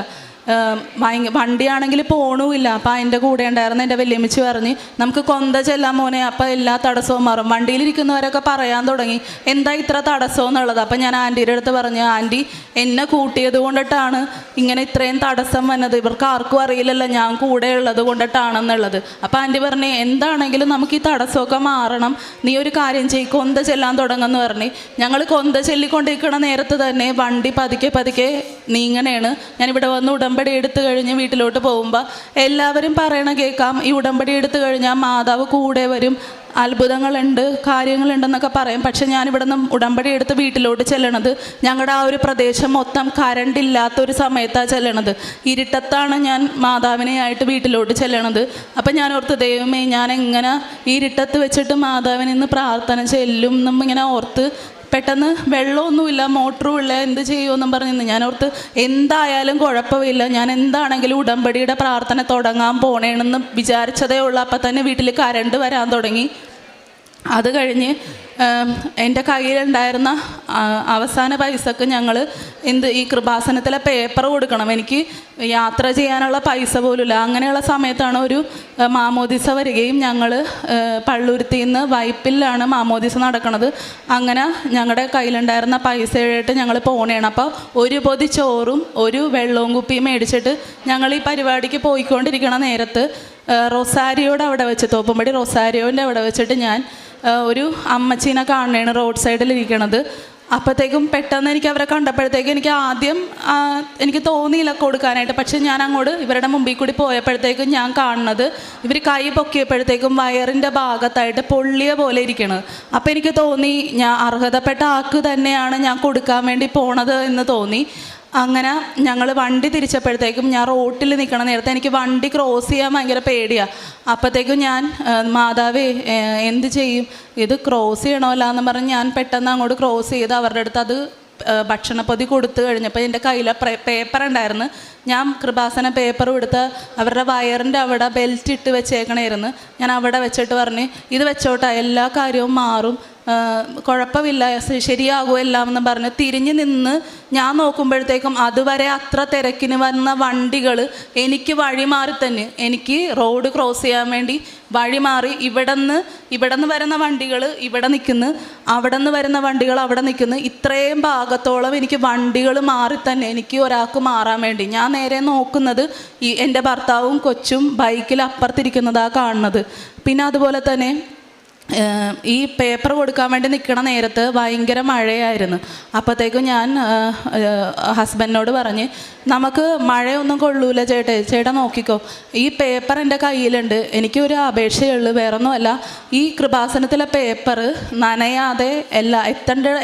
വണ്ടിയാണെങ്കിൽ പോണുമില്ല. അപ്പോൾ എൻ്റെ കൂടെ ഉണ്ടായിരുന്ന എൻ്റെ വല്യമ്മച്ചി പറഞ്ഞ് നമുക്ക് കൊന്ത ചെല്ലാൻ മോനെ, അപ്പോൾ എല്ലാ തടസ്സവും മാറും. വണ്ടിയിലിരിക്കുന്നവരൊക്കെ പറയാൻ തുടങ്ങി എന്താ ഇത്ര തടസ്സം എന്നുള്ളത്. അപ്പം ഞാൻ ആൻറ്റിയുടെ അടുത്ത് പറഞ്ഞു, ആൻറ്റി എന്നെ കൂട്ടിയത് കൊണ്ടിട്ടാണ് ഇങ്ങനെ ഇത്രയും തടസ്സം വന്നത്, ഇവർക്ക് ആർക്കും അറിയില്ലല്ലോ ഞാൻ കൂടെ ഉള്ളത് കൊണ്ടിട്ടാണെന്നുള്ളത്. അപ്പോൾ ആൻറ്റി പറഞ്ഞു എന്താണെങ്കിലും നമുക്ക് ഈ തടസ്സമൊക്കെ മാറണം, നീ ഒരു കാര്യം ചെയ്യ്, കൊന്ത ചെല്ലാൻ തുടങ്ങുമെന്ന് പറഞ്ഞ് ഞങ്ങൾ കൊന്ത ചെല്ലിക്കൊണ്ടിരിക്കണ നേരത്ത് തന്നെ വണ്ടി പതുക്കെ നീങ്ങനെയാണ്. ഞാനിവിടെ വന്ന് ഉടമ്പടി എടുത്തു കഴിഞ്ഞ് വീട്ടിലോട്ട് പോകുമ്പോൾ എല്ലാവരും പറയണ കേൾക്കാം, ഈ ഉടമ്പടി എടുത്തു കഴിഞ്ഞാൽ മാതാവ് കൂടെ വരും, അത്ഭുതങ്ങളുണ്ട്, കാര്യങ്ങളുണ്ടെന്നൊക്കെ പറയും. പക്ഷെ ഞാനിവിടെ നിന്ന് ഉടമ്പടി എടുത്ത് വീട്ടിലോട്ട് ചെല്ലണത് ഞങ്ങളുടെ ആ ഒരു പ്രദേശം മൊത്തം കറണ്ട് ഇല്ലാത്തൊരു സമയത്താണ് ചെല്ലണത്. ഇരുട്ടത്താണ് ഞാൻ മാതാവിനെയായിട്ട് വീട്ടിലോട്ട് ചെല്ലണത്. അപ്പം ഞാൻ ഓർത്ത്, ദൈവമേ, ഞാൻ എങ്ങനെ ഈ ഇരുട്ടത്ത് വെച്ചിട്ട് മാതാവിനെ ഇന്ന് പ്രാർത്ഥന ചെല്ലും എന്നും ഇങ്ങനെ ഓർത്ത്. പെട്ടെന്ന് വെള്ളമൊന്നുമില്ല, മോട്ടറും ഇല്ല, എന്ത് ചെയ്യുമെന്നും പറഞ്ഞിരുന്നു. ഞാൻ ഓർത്ത് എന്തായാലും കുഴപ്പമില്ല, ഞാൻ എന്താണെങ്കിലും ഉടമ്പടിയുടെ പ്രാർത്ഥന തുടങ്ങാൻ പോണേണെന്ന് വിചാരിച്ചതേ ഉള്ളൂ. അപ്പം തന്നെ വീട്ടിൽ കറണ്ട് വരാൻ തുടങ്ങി. അത് കഴിഞ്ഞ് എൻ്റെ കയ്യിലുണ്ടായിരുന്ന അവസാന പൈസക്ക് ഞങ്ങൾ ഈ കൃപാസനത്തിലെ പേപ്പർ കൊടുക്കണം. എനിക്ക് യാത്ര ചെയ്യാനുള്ള പൈസ പോലുമില്ല. അങ്ങനെയുള്ള സമയത്താണ് ഒരു മാമോദിസ വരികയും ഞങ്ങൾ പള്ളുരുത്തിയിൽ നിന്ന് വൈപ്പിലാണ് മാമോദിസ നടക്കുന്നത്. അങ്ങനെ ഞങ്ങളുടെ കയ്യിലുണ്ടായിരുന്ന പൈസയായിട്ട് ഞങ്ങൾ പോണേണ്. അപ്പോൾ ഒരു പൊതി ചോറും ഒരു വെള്ളവും കുപ്പിയും മേടിച്ചിട്ട് ഞങ്ങൾ ഈ പരിപാടിക്ക് പോയിക്കൊണ്ടിരിക്കണ നേരത്ത് റൊസാരിയോടെ അവിടെ വെച്ച്, തോപ്പുംപടി റൊസാരിയോൻ്റെ അവിടെ വെച്ചിട്ട് ഞാൻ ഒരു അമ്മച്ചീനെ കാണണേണ് റോഡ് സൈഡിലിരിക്കണത്. അപ്പോഴത്തേക്കും പെട്ടെന്ന് എനിക്ക് അവരെ കണ്ടപ്പോഴത്തേക്കും എനിക്ക് ആദ്യം എനിക്ക് തോന്നിയില്ല കൊടുക്കാനായിട്ട്. പക്ഷെ ഞാൻ അങ്ങോട്ട് ഇവരുടെ മുമ്പിൽ കൂടി പോയപ്പോഴത്തേക്കും ഞാൻ കാണുന്നത് ഇവർ കൈ പൊക്കിയപ്പോഴത്തേക്കും വയറിൻ്റെ ഭാഗത്തായിട്ട് പൊള്ളിയ പോലെ ഇരിക്കണത്. അപ്പോൾ എനിക്ക് തോന്നി ഞാൻ അർഹതപ്പെട്ട ആൾക്ക് തന്നെയാണ് ഞാൻ കൊടുക്കാൻ വേണ്ടി പോണത് എന്ന് തോന്നി. അങ്ങനെ ഞങ്ങൾ വണ്ടി തിരിച്ചപ്പോഴത്തേക്കും ഞാൻ റോട്ടിൽ നിൽക്കണ നേരത്തെ എനിക്ക് വണ്ടി ക്രോസ് ചെയ്യാൻ ഭയങ്കര പേടിയാണ്. അപ്പോഴത്തേക്കും ഞാൻ, മാതാവേ എന്ത് ചെയ്യും, ഇത് ക്രോസ് ചെയ്യണമല്ലോ എന്ന് പറഞ്ഞ് ഞാൻ പെട്ടെന്ന് അങ്ങോട്ട് ക്രോസ് ചെയ്ത് അവരുടെ അടുത്ത് അത് ഭക്ഷണപ്പൊതി കൊടുത്തു കഴിഞ്ഞപ്പോൾ എൻ്റെ കയ്യിൽ പേപ്പർ ഉണ്ടായിരുന്നു. ഞാൻ കൃപാസന പേപ്പർ കൊടുത്ത് അവരുടെ വയറിൻ്റെ അവിടെ ബെൽറ്റ് ഇട്ട് വെച്ചേക്കണമായിരുന്നു. ഞാൻ അവിടെ വെച്ചിട്ട് പറഞ്ഞ്, ഇത് വെച്ചോട്ടെ, എല്ലാ കാര്യവും മാറും, കുഴപ്പമില്ല, ശരിയാകുമെല്ലാം എന്ന് പറഞ്ഞ് തിരിഞ്ഞ് നിന്ന് ഞാൻ നോക്കുമ്പോഴത്തേക്കും അതുവരെ അത്ര തിരക്കിന് വന്ന വണ്ടികൾ എനിക്ക് വഴി മാറി തന്നെ, എനിക്ക് റോഡ് ക്രോസ് ചെയ്യാൻ വേണ്ടി വഴി മാറി. ഇവിടെ നിന്ന് വരുന്ന വണ്ടികൾ ഇവിടെ നിൽക്കുന്നു, അവിടെ നിന്ന് വരുന്ന വണ്ടികൾ അവിടെ നിൽക്കുന്നു. ഇത്രയും ഭാഗത്തോളം എനിക്ക് വണ്ടികൾ മാറി തന്നെ എനിക്ക് ഒരാൾക്ക് മാറാൻ വേണ്ടി. ഞാൻ നേരെ നോക്കുന്നത് എൻ്റെ ഭർത്താവും കൊച്ചും ബൈക്കിൽ അപ്പുറത്തിരിക്കുന്നതാണ് കാണുന്നത്. പിന്നെ അതുപോലെ തന്നെ ഈ പേപ്പർ കൊടുക്കാൻ വേണ്ടി നിൽക്കണ നേരത്ത് ഭയങ്കര മഴയായിരുന്നു. അപ്പോഴത്തേക്കും ഞാൻ ഹസ്ബൻഡിനോട് പറഞ്ഞ്, നമുക്ക് മഴയൊന്നും കൊള്ളൂല ചേട്ടാ നോക്കിക്കോ, ഈ പേപ്പർ എൻ്റെ കയ്യിലുണ്ട്, എനിക്കൊരു അപേക്ഷയുള്ളൂ, വേറൊന്നുമല്ല, ഈ കൃപാസനത്തിലെ പേപ്പർ നനയാതെ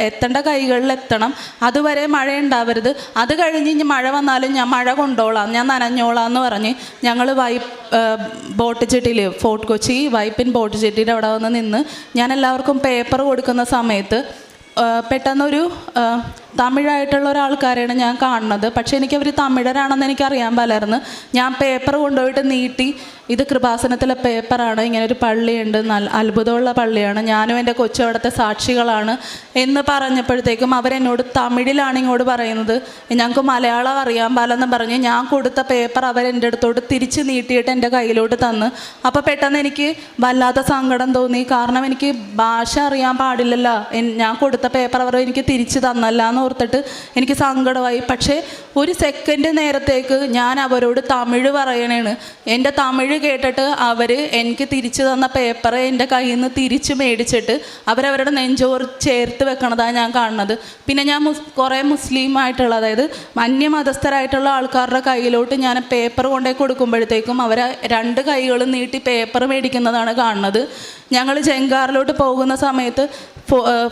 എത്തേണ്ട കൈകളിൽ എത്തണം, അതുവരെ മഴ ഉണ്ടാവരുത്, അത് കഴിഞ്ഞ് ഇനി മഴ വന്നാലും ഞാൻ മഴ കൊണ്ടോളാം, ഞാൻ നനഞ്ഞോളാം എന്ന് പറഞ്ഞ് ഞങ്ങൾ ബോട്ട് ജെട്ടിയിൽ, ഫോർട്ട് കൊച്ചി വൈപ്പിൻ ബോട്ട് ജെട്ടിയുടെ അവിടെ വന്ന് നിന്ന് ഞാൻ എല്ലാവർക്കും പേപ്പർ കൊടുക്കുന്ന സമയത്ത് പെട്ടെന്നൊരു തമിഴായിട്ടുള്ള ഒരാൾക്കാരെയാണ് ഞാൻ കാണുന്നത്. പക്ഷേ എനിക്കവർ തമിഴരാണെന്ന് എനിക്കറിയാൻ പാലായിരുന്നു. ഞാൻ പേപ്പർ കൊണ്ടുപോയിട്ട് നീട്ടി, ഇത് കൃപാസനത്തിലെ പേപ്പറാണ്, ഇങ്ങനെ ഒരു പള്ളിയുണ്ട്, നല്ല അത്ഭുതമുള്ള പള്ളിയാണ്, ഞാനും എൻ്റെ കൊച്ചും അവിടുത്തെ സാക്ഷികളാണ് എന്ന് പറഞ്ഞപ്പോഴത്തേക്കും അവരെന്നോട് തമിഴിലാണ് ഇങ്ങോട്ട് പറയുന്നത്. ഞങ്ങൾക്ക് മലയാളം അറിയാൻ പാലെന്ന് പറഞ്ഞ് ഞാൻ കൊടുത്ത പേപ്പർ അവരെൻ്റെ അടുത്തോട്ട് തിരിച്ച് നീട്ടിയിട്ട് എൻ്റെ കയ്യിലോട്ട് തന്ന്. അപ്പോൾ പെട്ടെന്ന് എനിക്ക് വല്ലാത്ത സങ്കടം തോന്നി. കാരണം എനിക്ക് ഭാഷ അറിയാൻ പാടില്ലല്ലോ, ഞാൻ കൊടുത്ത പേപ്പർ അവർ എനിക്ക് തിരിച്ച് തന്നല്ല എന്ന് ഓർത്തിട്ട് എനിക്ക് സങ്കടമായി. പക്ഷേ ഒരു സെക്കൻഡ് നേരത്തേക്ക് ഞാൻ അവരോട് തമിഴ് പറയണേണ്. എൻ്റെ തമിഴ് കേട്ടിട്ട് അവർ എനിക്ക് തിരിച്ചു തന്ന പേപ്പർ എൻ്റെ കയ്യിൽ നിന്ന് തിരിച്ച് മേടിച്ചിട്ട് അവരവരുടെ നെഞ്ചോർ ചേർത്ത് വെക്കണതാണ് ഞാൻ കാണുന്നത്. പിന്നെ ഞാൻ കുറേ മുസ്ലിമായിട്ടുള്ള, അതായത് അന്യമതസ്ഥരായിട്ടുള്ള ആൾക്കാരുടെ കയ്യിലോട്ട് ഞാൻ പേപ്പർ കൊണ്ടുപോയി കൊടുക്കുമ്പോഴത്തേക്കും അവർ രണ്ട് കൈകളും നീട്ടി പേപ്പർ മേടിക്കുന്നതാണ് കാണുന്നത്. ഞങ്ങൾ ജങ്കാറിലോട്ട് പോകുന്ന സമയത്ത്,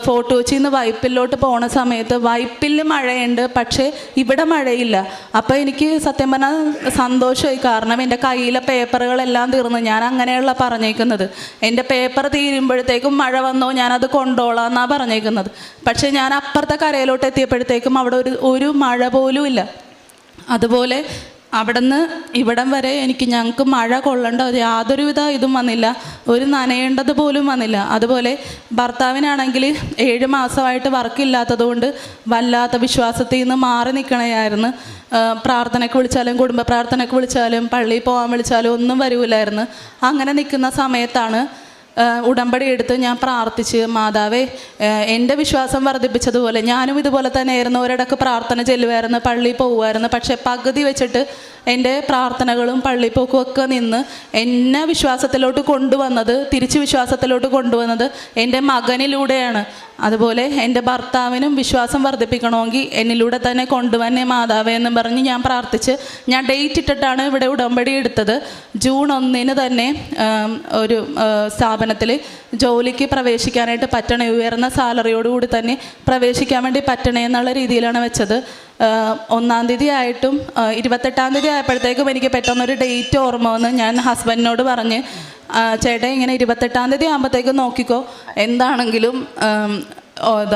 ഫോർട്ട് കൊച്ചിയിൽ നിന്ന് വൈപ്പിലോട്ട് പോണ സമയത്ത് വൈപ്പിൽ മഴയുണ്ട്, പക്ഷേ ഇവിടെ മഴയില്ല. അപ്പോൾ എനിക്ക് സത്യം പറഞ്ഞാൽ സന്തോഷമായി. കാരണം എൻ്റെ കയ്യിലെ പേപ്പറുകളെല്ലാം തീർന്നു. ഞാൻ അങ്ങനെയുള്ള പറഞ്ഞേക്കുന്നത്, എൻ്റെ പേപ്പർ തീരുമ്പോഴത്തേക്കും മഴ വന്നോ ഞാനത് കൊണ്ടോളാം എന്നാണ് പറഞ്ഞേക്കുന്നത്. പക്ഷേ ഞാൻ അപ്പുറത്തെ കരയിലോട്ട് എത്തിയപ്പോഴത്തേക്കും അവിടെ ഒരു മഴ പോലും ഇല്ല. അതുപോലെ അവിടുന്ന് ഇവിടം വരെ ഞങ്ങൾക്ക് മഴ കൊള്ളേണ്ട യാതൊരുവിധ ഇതും വന്നില്ല, ഒരു നനയേണ്ടത് പോലും വന്നില്ല. അതുപോലെ ഭർത്താവിനാണെങ്കിൽ 7 മാസമായിട്ട് വർക്കില്ലാത്തതുകൊണ്ട് വല്ലാത്ത വിശ്വാസത്തിൽ നിന്ന് മാറി നിൽക്കണമായിരുന്നു. പ്രാർത്ഥനയ്ക്ക് വിളിച്ചാലും കുടുംബ പ്രാർത്ഥനയ്ക്ക് വിളിച്ചാലും പള്ളിയിൽ പോകാൻ വിളിച്ചാലും ഒന്നും വരില്ലായിരുന്നു. അങ്ങനെ നിൽക്കുന്ന സമയത്താണ് ഉടമ്പടി എടുത്ത് ഞാൻ പ്രാർത്ഥിച്ച്, മാതാവേ എൻ്റെ വിശ്വാസം വർദ്ധിപ്പിച്ചതുപോലെ ഞാനും ഇതുപോലെ തന്നെ ആയിരുന്നു. ഒരിടക്ക് പ്രാർത്ഥന ചെല്ലുമായിരുന്നു, പള്ളിയിൽ പോകുമായിരുന്നു. പക്ഷേ പകുതി വെച്ചിട്ട് എൻ്റെ പ്രാർത്ഥനകളും പള്ളിപ്പോക്കും ഒക്കെ നിന്ന് എന്നെ വിശ്വാസത്തിലോട്ട് കൊണ്ടുവന്നത്, തിരിച്ച് വിശ്വാസത്തിലോട്ട് കൊണ്ടുവന്നത് എൻ്റെ മകനിലൂടെയാണ്. അതുപോലെ എൻ്റെ ഭർത്താവിനും വിശ്വാസം വർദ്ധിപ്പിക്കണമെങ്കിൽ എന്നിലൂടെ തന്നെ കൊണ്ടുവന്നെ മാതാവേ എന്ന് പറഞ്ഞ് ഞാൻ പ്രാർത്ഥിച്ച് ഞാൻ ഡേറ്റ് ഇട്ടിട്ടാണ് ഇവിടെ ഉടമ്പടി എടുത്തത്. ജൂൺ 1 തന്നെ ഒരു സ്ഥാപനത്തിൽ ജോലിക്ക് പ്രവേശിക്കാനായിട്ട് പറ്റണേ, ഉയർന്ന സാലറിയോടുകൂടി തന്നെ പ്രവേശിക്കാൻ വേണ്ടി പറ്റണേ എന്നുള്ള രീതിയിലാണ് വെച്ചത്. 1-ാം തീയതി ആയിട്ടും 28-ാം തീയതി ആയപ്പോഴത്തേക്കും എനിക്ക് പെട്ടെന്നൊരു ഡേറ്റ് ഓർമ്മ വന്ന് ഞാൻ ഹസ്ബൻഡിനോട് പറഞ്ഞ്, ചേട്ടാ ഇങ്ങനെ 28-ാം തീയതി ആകുമ്പോഴത്തേക്കും നോക്കിക്കോ, എന്താണെങ്കിലും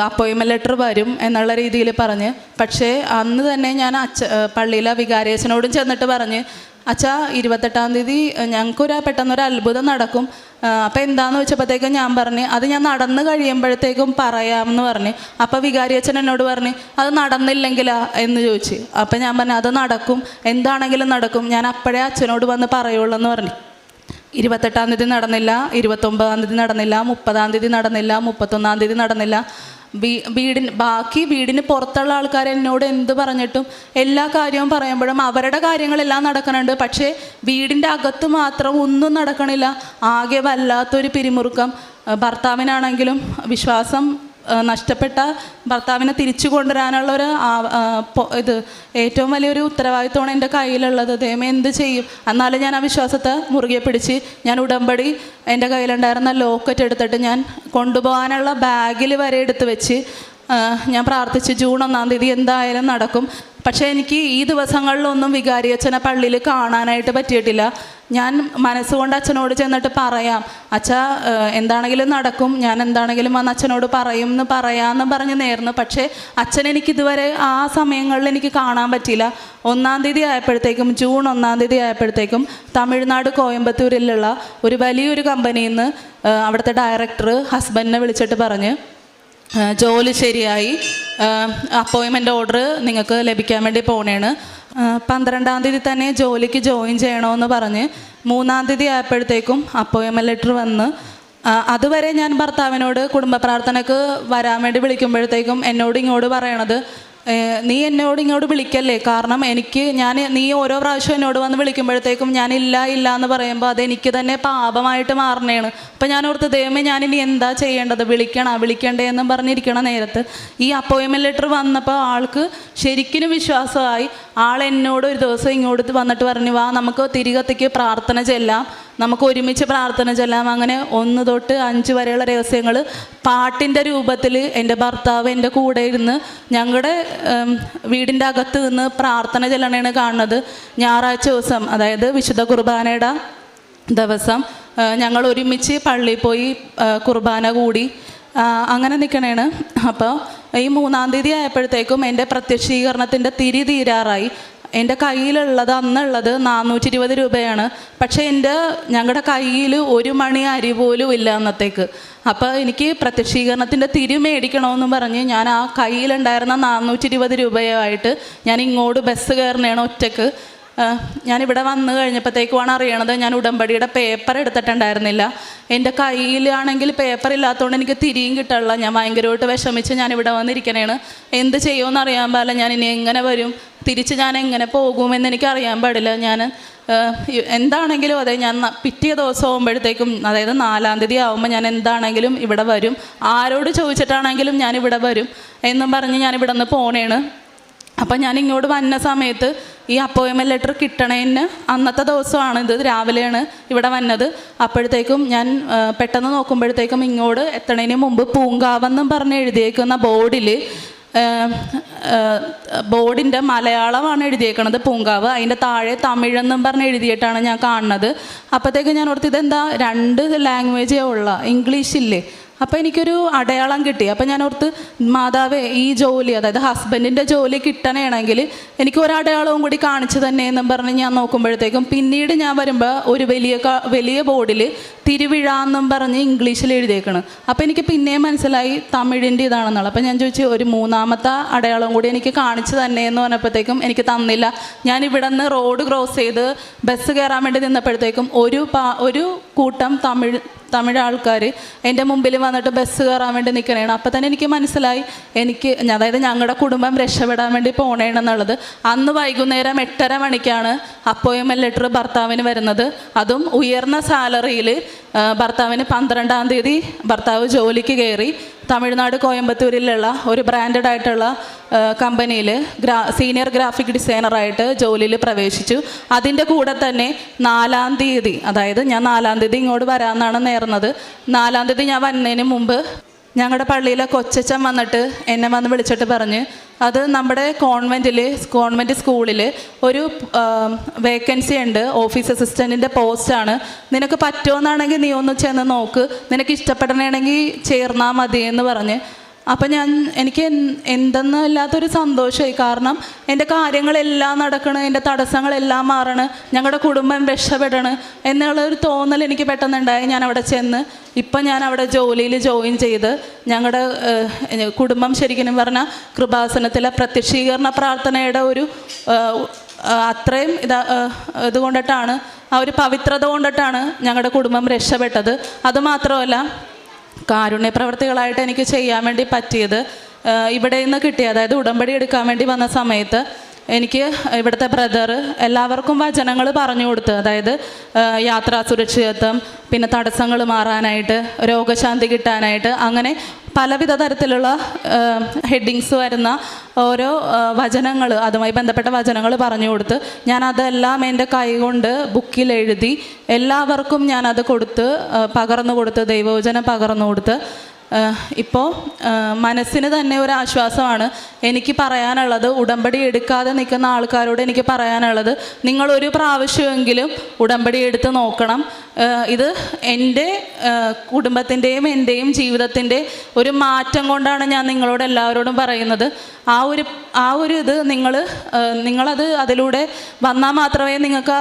അപ്പോയിൻമെൻറ്റ് ലെറ്റർ വരും എന്നുള്ള രീതിയിൽ പറഞ്ഞ്. പക്ഷേ അന്ന് തന്നെ ഞാൻ പള്ളിയിലെ വികാരിയച്ഛനോടും ചെന്നിട്ട് പറഞ്ഞ്, അച്ഛാ 28-ാം തീയതി ഞങ്ങൾക്കൊരു പെട്ടെന്നൊരു അത്ഭുതം നടക്കും, അപ്പോൾ എന്താണെന്ന് വെച്ചപ്പോഴത്തേക്കും ഞാൻ പറഞ്ഞ് അത് ഞാൻ നടന്ന് കഴിയുമ്പോഴത്തേക്കും പറയാമെന്ന് പറഞ്ഞ്. അപ്പോൾ വികാരിയച്ഛൻ എന്നോട് പറഞ്ഞ് അത് നടന്നില്ലെങ്കിലാ എന്ന് ചോദിച്ചു. അപ്പോൾ ഞാൻ പറഞ്ഞു അത് നടക്കും, എന്താണെങ്കിലും നടക്കും, ഞാൻ അപ്പോഴേ അച്ഛനോട് വന്ന് പറയുള്ളൂ എന്ന് പറഞ്ഞു. 28-ാം തീയതി നടന്നില്ല, 29-ാം തീയതി നടന്നില്ല, 30-ാം തീയതി നടന്നില്ല, 31-ാം തീയതി നടന്നില്ല. ബാക്കി വീടിന് പുറത്തുള്ള ആൾക്കാർ എന്നോട് എന്ത് പറഞ്ഞിട്ടും എല്ലാ കാര്യവും പറയുമ്പോഴും അവരുടെ കാര്യങ്ങളെല്ലാം നടക്കുന്നുണ്ട്. പക്ഷേ വീടിൻ്റെ അകത്ത് മാത്രം ഒന്നും നടക്കണില്ല. ആകെ വല്ലാത്തൊരു പിരിമുറുക്കം. ഭർത്താവിനാണെങ്കിലും വിശ്വാസം നഷ്ടപ്പെട്ട ഭർത്താവിനെ തിരിച്ചു കൊണ്ടുവരാനുള്ളൊരു ഇത് ഏറ്റവും വലിയൊരു ഉത്തരവാദിത്വമാണ് എൻ്റെ കയ്യിലുള്ളത്. ദൈവമേ എന്ത് ചെയ്യും? എന്നാലും ഞാൻ ആ വിശ്വാസത്തെ മുറുകെ പിടിച്ച് ഞാൻ ഉടമ്പടി എൻ്റെ കയ്യിലുണ്ടായിരുന്ന ലോക്കറ്റ് എടുത്തിട്ട് ഞാൻ കൊണ്ടുപോകാനുള്ള ബാഗിൽ വരെ എടുത്ത് വെച്ച് ഞാൻ പ്രാർത്ഥിച്ച് ജൂൺ 1-ാം തീയതി എന്തായാലും നടക്കും. പക്ഷേ എനിക്ക് ഈ ദിവസങ്ങളിലൊന്നും വികാരിയച്ഛനെ പള്ളിയിൽ കാണാനായിട്ട് പറ്റിയിട്ടില്ല. ഞാൻ മനസ്സുകൊണ്ട് അച്ഛനോട് ചെന്നിട്ട് പറയാം, അച്ഛാ എന്താണെങ്കിലും നടക്കും, ഞാൻ എന്താണെങ്കിലും വന്ന് അച്ഛനോട് പറയാമെന്ന് പറഞ്ഞ് നേർന്നു. പക്ഷേ അച്ഛൻ എനിക്കിതുവരെ ആ സമയങ്ങളിൽ എനിക്ക് കാണാൻ പറ്റിയില്ല. 1-ാം തീയതി ആയപ്പോഴത്തേക്കും ജൂൺ 1-ാം തീയതി ആയപ്പോഴത്തേക്കും തമിഴ്നാട് കോയമ്പത്തൂരിലുള്ള ഒരു വലിയൊരു കമ്പനിയിൽ നിന്ന് അവിടുത്തെ ഡയറക്ടർ ഹസ്ബൻഡിനെ വിളിച്ചിട്ട് പറഞ്ഞ്, ജോലി ശരിയായി, അപ്പോയിൻമെൻ്റ് ഓർഡർ നിങ്ങൾക്ക് ലഭിക്കാൻ വേണ്ടി പോണേണ്, 12-ാം തീയതി തന്നെ ജോലിക്ക് ജോയിൻ ചെയ്യണമെന്ന് പറഞ്ഞ് 3-ാം തീയതി ആയപ്പോഴത്തേക്കും അപ്പോയിൻമെൻ്റ് ലെറ്റർ വന്ന്. അതുവരെ ഞാൻ ഭർത്താവിനോട് കുടുംബ പ്രാർത്ഥനയ്ക്ക് വരാൻ വേണ്ടി വിളിക്കുമ്പോഴത്തേക്കും എന്നോട് ഇങ്ങോട്ട് പറയണത്, നീ എന്നോട് ഇങ്ങോട്ട് വിളിക്കല്ലേ, കാരണം നീ ഓരോ പ്രാവശ്യം എന്നോട് വന്ന് വിളിക്കുമ്പോഴത്തേക്കും ഞാൻ ഇല്ല എന്ന് പറയുമ്പോൾ അതെനിക്ക് തന്നെ പാപമായിട്ട് മാറണേണ്. അപ്പം ഞാൻ ഓർത്ത് ദൈവമേ ഞാനിനി എന്താ ചെയ്യേണ്ടത്, വിളിക്കണ്ടേ എന്നും പറഞ്ഞിരിക്കണ നേരത്ത് ഈ അപ്പോയിൻമെൻറ്റ് ലെറ്റർ വന്നപ്പോൾ ആൾക്ക് ശരിക്കും വിശ്വാസമായി. ആൾ എന്നോട് ഒരു ദിവസം ഇങ്ങോട്ട് വന്നിട്ട് പറഞ്ഞു, വാ നമുക്ക് തിരികത്തേക്ക് പ്രാർത്ഥന ചെല്ലാം, നമുക്ക് ഒരുമിച്ച് പ്രാർത്ഥന ചെല്ലാം. അങ്ങനെ 1 തൊട്ട് 5 വരെയുള്ള രഹസ്യങ്ങൾ പാട്ടിൻ്റെ രൂപത്തിൽ എൻ്റെ ഭർത്താവ് എൻ്റെ കൂടെ ഇരുന്ന് ഞങ്ങളുടെ വീടിൻ്റെ അകത്ത് നിന്ന് പ്രാർത്ഥന ചെല്ലണേണ് കാണുന്നത്. ഞായറാഴ്ച ദിവസം, അതായത് വിശുദ്ധ കുർബാനയുടെ ദിവസം ഞങ്ങൾ ഒരുമിച്ച് പള്ളിയിൽ പോയി കുർബാന കൂടി അങ്ങനെ നിൽക്കണേണ്. അപ്പോൾ ഈ 3-ാം തീയതി ആയപ്പോഴത്തേക്കും എൻ്റെ പ്രത്യക്ഷീകരണത്തിൻ്റെ തിരി തീരാറായി. എൻ്റെ കയ്യിലുള്ളത് അന്നുള്ളത് 420 രൂപയാണ്. പക്ഷേ ഞങ്ങളുടെ കയ്യിൽ 1 മണി അരി പോലും ഇല്ല അന്നത്തേക്ക്. അപ്പോൾ എനിക്ക് പ്രത്യക്ഷീകരണത്തിൻ്റെ തിരി മേടിക്കണമെന്ന് പറഞ്ഞ് ഞാൻ ആ കയ്യിലുണ്ടായിരുന്ന 420 രൂപയായിട്ട് ഞാൻ ഇങ്ങോട്ട് ബസ് കയറുന്നതാണ് ഒറ്റക്ക്. ഞാനിവിടെ വന്നു കഴിഞ്ഞപ്പോഴത്തേക്കുമാണ് അറിയണത് ഞാൻ ഉടമ്പടിയുടെ പേപ്പർ എടുത്തിട്ടുണ്ടായിരുന്നില്ല. എൻ്റെ കയ്യിലാണെങ്കിൽ പേപ്പർ ഇല്ലാത്തതുകൊണ്ട് എനിക്ക് തിരിയും കിട്ടാനുള്ള. ഞാൻ ഭയങ്കരമായിട്ട് വിഷമിച്ച് ഞാനിവിടെ വന്നിരിക്കണേണ്. എന്ത് ചെയ്യുമെന്ന് അറിയാൻ പാടില്ല, ഞാൻ ഇനി എങ്ങനെ വരും, തിരിച്ച് ഞാൻ എങ്ങനെ പോകുമെന്ന് എനിക്ക് അറിയാൻ പാടില്ല. ഞാൻ എന്താണെങ്കിലും അതെ, ഞാൻ പിറ്റേ ദിവസം ആകുമ്പോഴത്തേക്കും, അതായത് 4-ാം തീയതി ആകുമ്പോൾ ഞാൻ എന്താണെങ്കിലും ഇവിടെ വരും, ആരോട് ചോദിച്ചിട്ടാണെങ്കിലും ഞാൻ ഇവിടെ വരും എന്നും പറഞ്ഞ് ഞാനിവിടെ നിന്ന് പോണേണ്. അപ്പം ഞാൻ ഇങ്ങോട്ട് വന്ന സമയത്ത് ഈ അപ്പോയിൻമെൻറ്റ് ലെറ്റർ കിട്ടണേന് അന്നത്തെ ദിവസമാണ്, ഇത് രാവിലെയാണ് ഇവിടെ വന്നത്. അപ്പോഴത്തേക്കും ഞാൻ പെട്ടെന്ന് നോക്കുമ്പോഴത്തേക്കും ഇങ്ങോട്ട് എത്തണതിന് മുമ്പ് പൂങ്കാവെന്നും പറഞ്ഞ് എഴുതിയേക്കുന്ന ബോർഡിൻ്റെ മലയാളമാണ് എഴുതിയേക്കണത് പൂങ്കാവ്, അതിൻ്റെ താഴെ തമിഴെന്നും പറഞ്ഞ് എഴുതിയിട്ടാണ് ഞാൻ കാണുന്നത്. അപ്പോഴത്തേക്കും ഞാൻ ഓർത്ത് ഇതെന്താ 2 ലാംഗ്വേജേ ഉള്ള, ഇംഗ്ലീഷില്ലേ. അപ്പോൾ എനിക്കൊരു അടയാളം കിട്ടി. അപ്പോൾ ഞാൻ ഓർത്ത്, മാതാവേ ഈ ജോലി, അതായത് ഹസ്ബൻഡിൻ്റെ ജോലി കിട്ടണമെങ്കിൽ എനിക്ക് ഒരടയാളവും കൂടി കാണിച്ചു തന്നെ എന്നും പറഞ്ഞ് ഞാൻ നോക്കുമ്പോഴത്തേക്കും പിന്നീട് ഞാൻ വരുമ്പോൾ ഒരു വലിയ ബോർഡിൽ തിരുവിഴ എന്നും പറഞ്ഞ് ഇംഗ്ലീഷിൽ എഴുതിയേക്കണം. അപ്പോൾ എനിക്ക് പിന്നെയും മനസ്സിലായി തമിഴിൻ്റെ ഇതാണെന്നുള്ളത്. അപ്പോൾ ഞാൻ ചോദിച്ചു, ഒരു 3-ാമത്തെ അടയാളം കൂടി എനിക്ക് കാണിച്ചു തന്നെ എന്ന് പറഞ്ഞപ്പോഴത്തേക്കും എനിക്ക് തന്നില്ല. ഞാൻ ഇവിടെ നിന്ന് റോഡ് ക്രോസ് ചെയ്ത് ബസ് കയറാൻ വേണ്ടി നിന്നപ്പോഴത്തേക്കും ഒരു കൂട്ടം തമിഴ് ആൾക്കാർ എൻ്റെ മുമ്പിൽ വന്നിട്ട് ബസ് കയറാൻ വേണ്ടി നിൽക്കണേണ്. അപ്പോൾ തന്നെ എനിക്ക് മനസ്സിലായി അതായത് ഞങ്ങളുടെ കുടുംബം രക്ഷപ്പെടാൻ വേണ്ടി പോണേണെന്നുള്ളത്. അന്ന് വൈകുന്നേരം 8:30 മണിക്കാണ് അപ്പോയിൻമെൻറ്റ് ലെറ്റർ ഭർത്താവിന് വരുന്നത്. അതും ഉയർന്ന സാലറിയിൽ ഭർത്താവിന് 12-ാം തീയതി ഭർത്താവ് ജോലിക്ക് കയറി. തമിഴ്നാട് കോയമ്പത്തൂരിലുള്ള ഒരു ബ്രാൻഡഡ് ആയിട്ടുള്ള കമ്പനിയിൽ സീനിയർ ഗ്രാഫിക് ഡിസൈനറായിട്ട് ജോലിയിൽ പ്രവേശിച്ചു. അതിൻ്റെ കൂടെ തന്നെ 4-ാം തീയതി, അതായത് ഞാൻ 4-ാം തീയതി ഇങ്ങോട്ട് വരാമെന്നാണ് നേർന്നത്. 4-ാം തീയതി ഞാൻ വരുന്നതിന് മുമ്പ് ഞങ്ങളുടെ പള്ളിയിലെ കൊച്ചച്ചൻ വന്നിട്ട് എന്നെ വന്ന് വിളിച്ചിട്ട് പറഞ്ഞ്, അത് നമ്മുടെ കോൺവെൻറ്റ് സ്കൂളിൽ ഒരു വേക്കൻസി ഉണ്ട്, ഓഫീസ് അസിസ്റ്റൻറ്റിൻ്റെ പോസ്റ്റാണ്. നിനക്ക് പറ്റുമെന്നാണെങ്കിൽ നീ ഒന്ന് ചെന്ന് നോക്ക്, നിനക്ക് ഇഷ്ടപ്പെടണമെങ്കിൽ ചേർന്നാൽ മതി എന്ന് പറഞ്ഞ്. അപ്പം എനിക്ക് എന്തെന്നില്ലാത്തൊരു സന്തോഷമായി. കാരണം എൻ്റെ കാര്യങ്ങളെല്ലാം നടക്കണം, എൻ്റെ തടസ്സങ്ങളെല്ലാം മാറണം, ഞങ്ങളുടെ കുടുംബം രക്ഷപ്പെടണം എന്നുള്ളൊരു തോന്നൽ എനിക്ക് പെട്ടെന്നുണ്ടായി. ഞാൻ അവിടെ ചെന്ന് ഇപ്പം ഞാൻ അവിടെ ജോലിയിൽ ജോയിൻ ചെയ്ത് ഞങ്ങളുടെ കുടുംബം ശരിക്കും പറഞ്ഞാൽ കൃപാസനത്തിലെ പ്രത്യക്ഷീകരണ പ്രാർത്ഥനയുടെ ഒരു അത്രയും ഇതുകൊണ്ടിട്ടാണ്, ആ ഒരു പവിത്രത കൊണ്ടിട്ടാണ് ഞങ്ങളുടെ കുടുംബം രക്ഷപ്പെട്ടത്. അതുമാത്രമല്ല, കാരുണ്യ പ്രവർത്തികളായിട്ട് എനിക്ക് ചെയ്യാൻ വേണ്ടി പറ്റിയത് ഇവിടെ നിന്ന് കിട്ടിയ, അതായത് ഉടമ്പടി എടുക്കാൻ വേണ്ടി വന്ന സമയത്ത് എനിക്ക് ഇവിടുത്തെ ബ്രദർ എല്ലാവർക്കും വചനങ്ങൾ പറഞ്ഞു കൊടുത്ത്, അതായത് യാത്രാ സുരക്ഷിതത്വം, പിന്നെ തടസ്സങ്ങൾ മാറാനായിട്ട്, രോഗശാന്തി കിട്ടാനായിട്ട്, അങ്ങനെ പലവിധ തരത്തിലുള്ള ഹെഡിങ്സ് വരുന്ന ഓരോ വചനങ്ങൾ, അതുമായി ബന്ധപ്പെട്ട വചനങ്ങൾ പറഞ്ഞു കൊടുത്ത് ഞാനതെല്ലാം എൻ്റെ കൈകൊണ്ട് ബുക്കിൽ എഴുതി എല്ലാവർക്കും ഞാനത് പകർന്നു കൊടുത്ത് ദൈവവചനം പകർന്നു കൊടുത്ത്. ഇപ്പോൾ മനസ്സിന് തന്നെ ഒരു ആശ്വാസമാണ്. എനിക്ക് പറയാനുള്ളത്, ഉടമ്പടി എടുക്കാതെ നിൽക്കുന്ന ആൾക്കാരോട് എനിക്ക് പറയാനുള്ളത്, നിങ്ങളൊരു പ്രാവശ്യമെങ്കിലും ഉടമ്പടി എടുത്ത് നോക്കണം. ഇത് എൻ്റെ കുടുംബത്തിൻ്റെയും എൻ്റെയും ജീവിതത്തിൻ്റെ ഒരു മാറ്റം കൊണ്ടാണ് ഞാൻ നിങ്ങളോട് എല്ലാവരോടും പറയുന്നത്. ആ ഒരു ഇത് നിങ്ങളത് അതിലൂടെ വന്നാൽ മാത്രമേ നിങ്ങൾക്ക്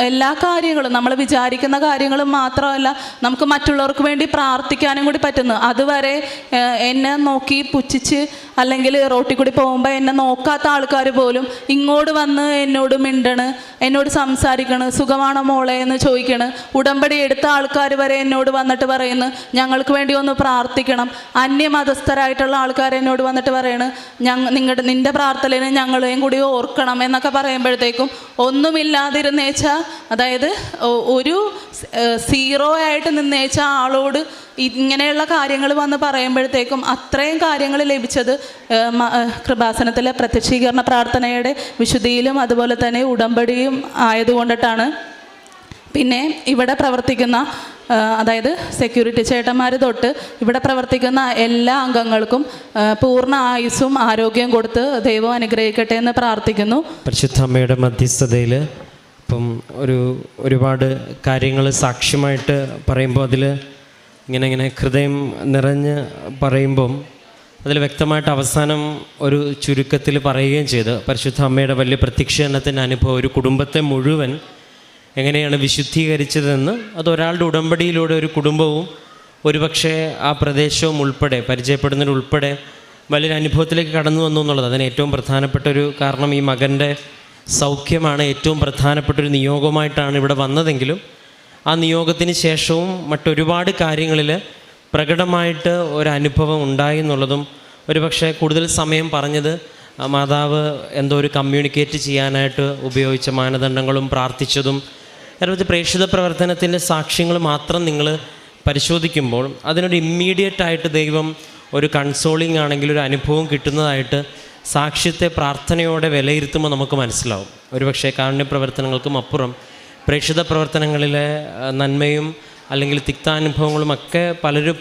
എല്ലാ കാര്യങ്ങളും, നമ്മൾ വിചാരിക്കുന്ന കാര്യങ്ങളും മാത്രമല്ല, നമുക്ക് മറ്റുള്ളവർക്ക് വേണ്ടി പ്രാർത്ഥിക്കാനും കൂടി പറ്റുന്നു. അതുവരെ എന്നെ നോക്കി പുച്ഛിച്ച് അല്ലെങ്കിൽ റോട്ടിൽ കൂടി പോകുമ്പോൾ എന്നെ നോക്കാത്ത ആൾക്കാർ പോലും ഇങ്ങോട്ട് വന്ന് എന്നോട് മിണ്ടണ്, എന്നോട് സംസാരിക്കണ്, സുഖമാണോ മോളെ എന്ന് ചോദിക്കണ്. ഉടമ്പടി എടുത്ത ആൾക്കാർ വരെ എന്നോട് വന്നിട്ട് പറയുന്നു, ഞങ്ങൾക്ക് വേണ്ടി ഒന്ന് പ്രാർത്ഥിക്കണം. അന്യമതസ്ഥരായിട്ടുള്ള ആൾക്കാർ എന്നോട് വന്നിട്ട് പറയണ്, നിന്റെ പ്രാർത്ഥനയിൽ ഞങ്ങളെയും കൂടി ഓർക്കണം എന്നൊക്കെ പറയുമ്പോഴത്തേക്കും ഒന്നുമില്ലാതിരുന്നേച്ചാൽ, അതായത് ഒരു സീറോ ആയിട്ട് നിന്നേച്ച ആളോട് ഇങ്ങനെയുള്ള കാര്യങ്ങൾ വന്ന് പറയുമ്പോഴത്തേക്കും അത്രയും കാര്യങ്ങൾ ലഭിച്ചത് കൃപാസനത്തിലെ പ്രത്യക്ഷീകരണ പ്രാർത്ഥനയുടെ വിശുദ്ധിയിലും അതുപോലെ തന്നെ ഉടമ്പടിയും ആയതുകൊണ്ടിട്ടാണ്. പിന്നെ ഇവിടെ പ്രവർത്തിക്കുന്ന, അതായത് സെക്യൂരിറ്റി ചേട്ടന്മാർ തൊട്ട് ഇവിടെ പ്രവർത്തിക്കുന്ന എല്ലാ അംഗങ്ങൾക്കും പൂർണ്ണ ആയുസ്സും ആരോഗ്യം കൊടുത്ത് ദൈവം അനുഗ്രഹിക്കട്ടെ എന്ന് പ്രാർത്ഥിക്കുന്നു. പരിശുദ്ധ അമ്മയുടെ മധ്യസ്ഥതയിൽ ഇപ്പം ഒരുപാട് കാര്യങ്ങൾ സാക്ഷ്യമായിട്ട് പറയുമ്പോൾ അതിൽ ഇങ്ങനെ ഹൃദയം നിറഞ്ഞ് പറയുമ്പം അതിൽ വ്യക്തമായിട്ട് അവസാനം ഒരു ചുരുക്കത്തിൽ പറയുകയും ചെയ്ത്, പരിശുദ്ധ അമ്മയുടെ വലിയ പ്രത്യക്ഷീകരണത്തിൻ്റെ അനുഭവം ഒരു കുടുംബത്തെ മുഴുവൻ എങ്ങനെയാണ് വിശുദ്ധീകരിച്ചതെന്ന്, അത് ഒരാളുടെ ഉടമ്പടിയിലൂടെ ഒരു കുടുംബവും ഒരുപക്ഷെ ആ പ്രദേശവും ഉൾപ്പെടെ പരിചയപ്പെടുന്നതിനുൾപ്പെടെ വലിയൊരു അനുഭവത്തിലേക്ക് കടന്നു വന്നു എന്നുള്ളത് അതിന് ഏറ്റവും പ്രധാനപ്പെട്ടൊരു കാരണം. ഈ മകൻ്റെ സൗഖ്യമാണ് ഏറ്റവും പ്രധാനപ്പെട്ടൊരു നിയോഗമായിട്ടാണ് ഇവിടെ വന്നതെങ്കിലും ആ നിയോഗത്തിന് ശേഷവും മറ്റൊരുപാട് കാര്യങ്ങളിൽ പ്രകടമായിട്ട് ഒരനുഭവം ഉണ്ടായി എന്നുള്ളതും, ഒരുപക്ഷെ കൂടുതൽ സമയം പറഞ്ഞത് മാതാവ് എന്തോ ഒരു കമ്മ്യൂണിക്കേറ്റ് ചെയ്യാനായിട്ട് ഉപയോഗിച്ച മാനദണ്ഡങ്ങളും പ്രാർത്ഥിച്ചതും, അതുപോലെ പ്രേക്ഷിത പ്രവർത്തനത്തിൻ്റെ സാക്ഷ്യങ്ങൾ മാത്രം നിങ്ങൾ പരിശോധിക്കുമ്പോൾ അതിനൊരു ഇമ്മീഡിയറ്റായിട്ട് ദൈവം ഒരു കൺസോളിങ് ആണെങ്കിൽ ഒരു അനുഭവം കിട്ടുന്നതായിട്ട് സാക്ഷ്യത്തെ പ്രാർത്ഥനയോടെ വിലയിരുത്തുമ്പോൾ നമുക്ക് മനസ്സിലാവും. ഒരുപക്ഷെ കാരുണ്യ പ്രവർത്തനങ്ങൾക്കും അപ്പുറം പ്രേക്ഷിത പ്രവർത്തനങ്ങളിലെ നന്മയും അല്ലെങ്കിൽ തിക്താനുഭവങ്ങളും ഒക്കെ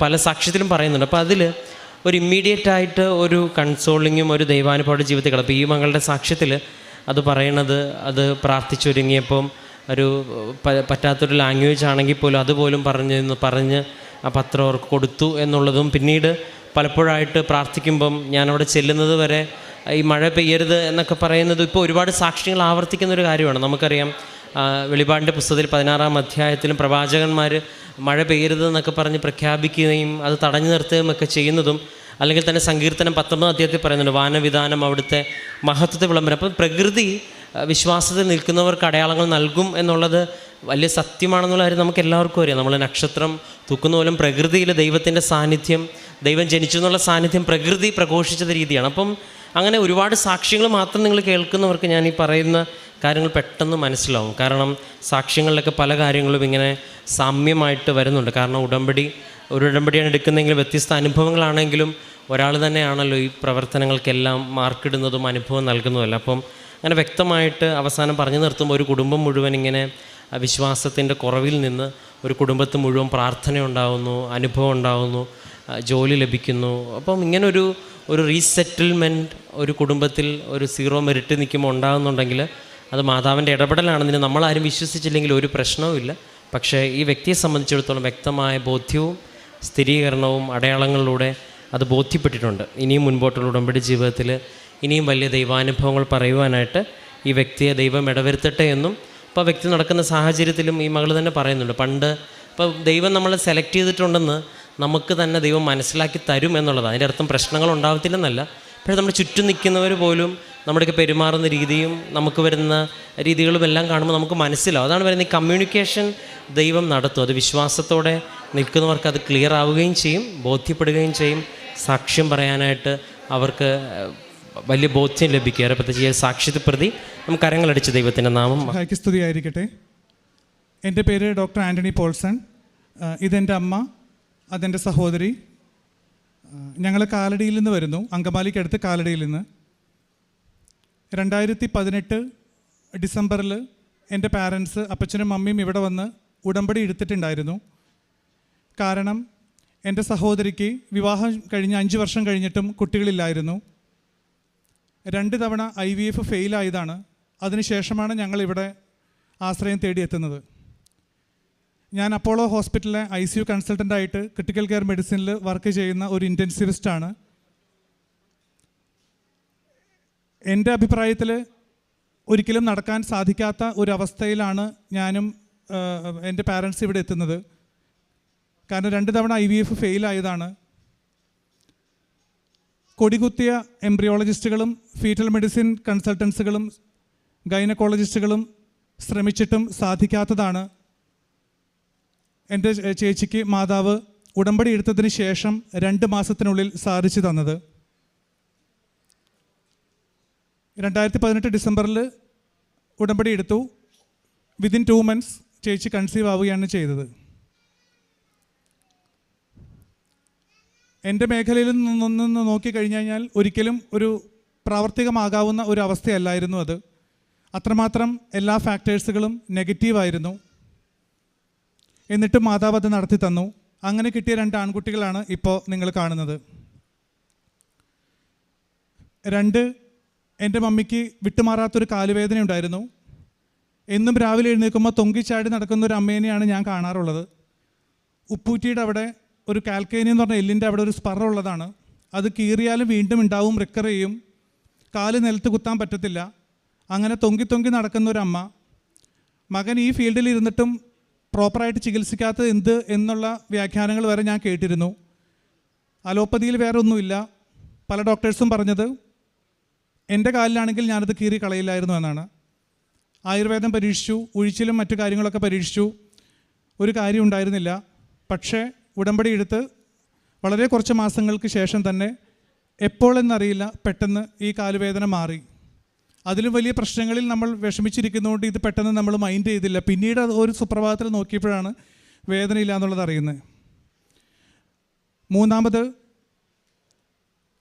പല സാക്ഷ്യത്തിലും പറയുന്നുണ്ട്. അപ്പോൾ അതിൽ ഒരു ഇമ്മീഡിയറ്റായിട്ട് ഒരു കൺസോളിങ്ങും ഒരു ദൈവാനുഭവയുടെ ജീവിതത്തിൽ കിടക്കും. ഈ മകളുടെ സാക്ഷ്യത്തിൽ അത് പറയണത്, അത് പ്രാർത്ഥിച്ചൊരുങ്ങിയപ്പം ഒരു പറ്റാത്തൊരു ലാംഗ്വേജ് ആണെങ്കിൽ പോലും അതുപോലും പറഞ്ഞ് ആ പത്രം അവർക്ക് കൊടുത്തു എന്നുള്ളതും, പിന്നീട് പലപ്പോഴായിട്ട് പ്രാർത്ഥിക്കുമ്പം ഞാനവിടെ ചെല്ലുന്നത് വരെ ഈ മഴ പെയ്യരുത് എന്നൊക്കെ പറയുന്നത് ഇപ്പോൾ ഒരുപാട് സാക്ഷ്യങ്ങൾ ആവർത്തിക്കുന്നൊരു കാര്യമാണ്. നമുക്കറിയാം വെളിപാടിൻ്റെ പുസ്തകത്തിൽ 16-ാം അധ്യായത്തിലും പ്രവാചകന്മാർ മഴ പെയ്യരുത് എന്നൊക്കെ പറഞ്ഞ് പ്രഖ്യാപിക്കുകയും അത് തടഞ്ഞു നിർത്തുകയും ഒക്കെ ചെയ്യുന്നതും, അല്ലെങ്കിൽ തന്നെ സങ്കീർത്തനം 19-ാം അധ്യായത്തിൽ പറയുന്നുണ്ട് വാനവിധാനം അവിടുത്തെ മഹത്വത്തെ വിളംബരം. അപ്പം പ്രകൃതി വിശ്വാസത്തിൽ നിൽക്കുന്നവർക്ക് അടയാളങ്ങൾ നൽകും എന്നുള്ളത് വലിയ സത്യമാണെന്നുള്ള കാര്യം നമുക്ക് എല്ലാവർക്കും അറിയാം. നമ്മൾ നക്ഷത്രം തൂക്കുന്ന പോലും പ്രകൃതിയിൽ ദൈവത്തിൻ്റെ സാന്നിധ്യം, ദൈവം ജനിച്ചു എന്നുള്ള സാന്നിധ്യം പ്രകൃതി പ്രഘോഷിച്ചത് രീതിയാണ്. അപ്പം അങ്ങനെ ഒരുപാട് സാക്ഷ്യങ്ങൾ മാത്രം നിങ്ങൾ കേൾക്കുന്നവർക്ക് ഞാൻ ഈ പറയുന്ന കാര്യങ്ങൾ പെട്ടെന്ന് മനസ്സിലാവും. കാരണം സാക്ഷ്യങ്ങളിലൊക്കെ പല കാര്യങ്ങളും ഇങ്ങനെ സാമ്യമായിട്ട് വരുന്നുണ്ട്. കാരണം ഒരു ഉടമ്പടിയാണ് എടുക്കുന്നതെങ്കിൽ വ്യത്യസ്ത അനുഭവങ്ങളാണെങ്കിലും ഒരാൾ തന്നെയാണല്ലോ ഈ പ്രവർത്തനങ്ങൾക്കെല്ലാം മാർക്കിടുന്നതും അനുഭവം നൽകുന്നതല്ല. അപ്പം അങ്ങനെ വ്യക്തമായിട്ട് അവസാനം പറഞ്ഞു നിർത്തുമ്പോൾ ഒരു കുടുംബം മുഴുവൻ ഇങ്ങനെ വിശ്വാസത്തിൻ്റെ കുറവിൽ നിന്ന് ഒരു കുടുംബത്തിൽ മുഴുവൻ പ്രാർത്ഥന ഉണ്ടാകുന്നു, അനുഭവം ഉണ്ടാകുന്നു, ജോലി ലഭിക്കുന്നു. അപ്പം ഇങ്ങനൊരു റീസെറ്റിൽമെൻറ്റ് ഒരു കുടുംബത്തിൽ ഒരു 0 മെറിറ്റ് നിൽക്കുമ്പോൾ ഉണ്ടാകുന്നുണ്ടെങ്കിൽ അത് മാതാവിൻ്റെ ഇടപെടലാണെന്ന് നമ്മളാരും വിശ്വസിച്ചില്ലെങ്കിൽ ഒരു പ്രശ്നവുമില്ല. പക്ഷേ ഈ വ്യക്തിയെ സംബന്ധിച്ചിടത്തോളം വ്യക്തമായ ബോധ്യവും സ്ഥിരീകരണവും അടയാളങ്ങളിലൂടെ അത് ബോധ്യപ്പെട്ടിട്ടുണ്ട്. ഇനിയും മുൻപോട്ടുള്ള ഉടമ്പടി ജീവിതത്തിൽ ഇനിയും വലിയ ദൈവാനുഭവങ്ങൾ പറയുവാനായിട്ട് ഈ വ്യക്തിയെ ദൈവം ഇടവരുത്തട്ടെ എന്നും ഇപ്പോൾ വ്യക്തി നടക്കുന്ന സാഹചര്യത്തിലും ഈ മകൾ തന്നെ പറയുന്നുണ്ട്. പണ്ട് ഇപ്പോൾ ദൈവം നമ്മളെ സെലക്ട് ചെയ്തിട്ടുണ്ടെന്ന് നമുക്ക് തന്നെ ദൈവം മനസ്സിലാക്കി തരും എന്നുള്ളത്. അതിൻ്റെ അർത്ഥം പ്രശ്നങ്ങൾ ഉണ്ടാവത്തില്ലെന്നല്ല. പക്ഷേ നമ്മുടെ ചുറ്റും നിൽക്കുന്നവർ പോലും നമ്മുടെയൊക്കെ പെരുമാറുന്ന രീതിയും നമുക്ക് വരുന്ന രീതികളും എല്ലാം കാണുമ്പോൾ നമുക്ക് മനസ്സിലാവും. അതാണ് പറയുന്നത്, ഈ കമ്മ്യൂണിക്കേഷൻ ദൈവം നടത്തും. അത് വിശ്വാസത്തോടെ നിൽക്കുന്നവർക്ക് അത് ക്ലിയർ ആവുകയും ചെയ്യും, ബോധ്യപ്പെടുകയും ചെയ്യും. സാക്ഷ്യം പറയാനായിട്ട് അവർക്ക് വലിയ ബോധ്യം ലഭിക്കുക. പ്രത്യേകിച്ച് ഈ സാക്ഷ്യത്തെ പ്രതി നമുക്ക് കരങ്ങളടിച്ച് ദൈവത്തിൻ്റെ നാമം സ്തുതിയായിരിക്കട്ടെ. എൻ്റെ പേര് ഡോക്ടർ ആൻ്റണി പോൾസൺ. ഇതെൻ്റെ അമ്മ, അതെൻ്റെ സഹോദരി. ഞങ്ങൾ കാലടിയിൽ നിന്ന് വരുന്നു, അങ്കമാലിക്കടുത്ത് കാലടിയിൽ നിന്ന്. 2018 ഡിസംബറിൽ എൻ്റെ പാരൻസ്, അപ്പച്ചനും മമ്മിയും ഇവിടെ വന്ന് ഉടമ്പടി എടുത്തിട്ടുണ്ടായിരുന്നു. കാരണം എൻ്റെ സഹോദരിക്ക് വിവാഹം കഴിഞ്ഞ് 5 വർഷം കഴിഞ്ഞിട്ടും കുട്ടികളില്ലായിരുന്നു. 2 തവണ IVF ഫെയിലായതാണ്. അതിനുശേഷമാണ് ഞങ്ങളിവിടെ ആശ്രയം തേടിയെത്തുന്നത്. ഞാൻ അപ്പോളോ ഹോസ്പിറ്റലിലെ ICU കൺസൾട്ടൻ്റായിട്ട് ക്രിട്ടിക്കൽ കെയർ മെഡിസിനിൽ വർക്ക് ചെയ്യുന്ന ഒരു ഇൻറ്റൻസിവിസ്റ്റാണ്. എൻ്റെ അഭിപ്രായത്തിൽ ഒരിക്കലും നടക്കാൻ സാധിക്കാത്ത ഒരവസ്ഥയിലാണ് ഞാനും എൻ്റെ പാരൻസ് ഇവിടെ എത്തുന്നത്. കാരണം 2 തവണ IVF ഫെയിലായതാണ്. കൊടികുത്തിയ എംബ്രിയോളജിസ്റ്റുകളും ഫീറ്റൽ മെഡിസിൻ കൺസൾട്ടൻസുകളും ഗൈനക്കോളജിസ്റ്റുകളും ശ്രമിച്ചിട്ടും സാധിക്കാത്തതാണ് എൻ്റെ ചേച്ചിക്ക് മാതാവ് ഉടമ്പടി എടുത്തതിന് ശേഷം 2 മാസത്തിനുള്ളിൽ സാധിച്ചു തന്നത്. 2018 ഡിസംബറിൽ ഉടമ്പടി എടുത്തു. വിതിൻ 2 മന്ത്സ് ചേച്ചി കൺസീവ് ആവുകയാണ് ചെയ്തത്. എൻ്റെ മേഖലയിൽ നിന്ന് നോക്കിക്കഴിഞ്ഞു കഴിഞ്ഞാൽ ഒരിക്കലും ഒരു പ്രാവർത്തികമാകാവുന്ന ഒരു അവസ്ഥയല്ലായിരുന്നു അത്. അത്രമാത്രം എല്ലാ ഫാക്ടേഴ്സുകളും നെഗറ്റീവായിരുന്നു. എന്നിട്ടും മാതാവ് അത് നടത്തി തന്നു. അങ്ങനെ കിട്ടിയ 2 ആൺകുട്ടികളാണ് ഇപ്പോൾ നിങ്ങൾ കാണുന്നത്. 2 എൻ്റെ മമ്മിക്ക് വിട്ടുമാറാത്തൊരു കാലുവേദന ഉണ്ടായിരുന്നു. എന്നും രാവിലെ എഴുന്നേൽക്കുമ്പോൾ തൊങ്കിച്ചാടി നടക്കുന്ന ഒരു അമ്മേനെയാണ് ഞാൻ കാണാറുള്ളത്. ഉപ്പൂറ്റിയുടെ അവിടെ ഒരു കാൽക്കേനി എന്ന് പറഞ്ഞ എല്ലിൻ്റെ അവിടെ ഒരു സ്പർ ഉള്ളതാണ്. അത് കീറിയാലും വീണ്ടും ഉണ്ടാവും, റിക്കർ ചെയ്യും. കാല് നിലത്ത് കുത്താൻ പറ്റത്തില്ല. അങ്ങനെ തൊങ്കി നടക്കുന്ന ഒരു അമ്മ. മകൻ ഈ ഫീൽഡിൽ ഇരുന്നിട്ടും പ്രോപ്പറായിട്ട് ചികിത്സിക്കാത്തത് എന്ത് എന്നുള്ള വ്യാഖ്യാനങ്ങൾ വരെ ഞാൻ കേട്ടിരുന്നു. അലോപ്പതിയിൽ വേറെ ഒന്നുമില്ല. പല ഡോക്ടേഴ്സും പറഞ്ഞത് എൻ്റെ കാലിലാണെങ്കിൽ ഞാനത് കീറി കളയില്ലായിരുന്നു എന്നാണ്. ആയുർവേദം പരീക്ഷിച്ചു, ഉഴിച്ചിലും മറ്റു കാര്യങ്ങളൊക്കെ പരീക്ഷിച്ചു. ഒരു കാര്യം ഉണ്ടായിരുന്നില്ല. പക്ഷേ ഉടമ്പടി എടുത്ത് വളരെ കുറച്ച് മാസങ്ങൾക്ക് ശേഷം തന്നെ, എപ്പോഴെന്നറിയില്ല, പെട്ടെന്ന് ഈ കാലുവേദന മാറി. അതിലും വലിയ പ്രശ്നങ്ങളിൽ നമ്മൾ വിഷമിച്ചിരിക്കുന്നതുകൊണ്ട് ഇത് പെട്ടെന്ന് നമ്മൾ മൈൻഡ് ചെയ്തില്ല. പിന്നീട് ഒരു സുപ്രഭാതത്തിൽ നോക്കിയപ്പോഴാണ് വേദനയില്ല എന്നുള്ളത് അറിയുന്നത്. 3ാമത്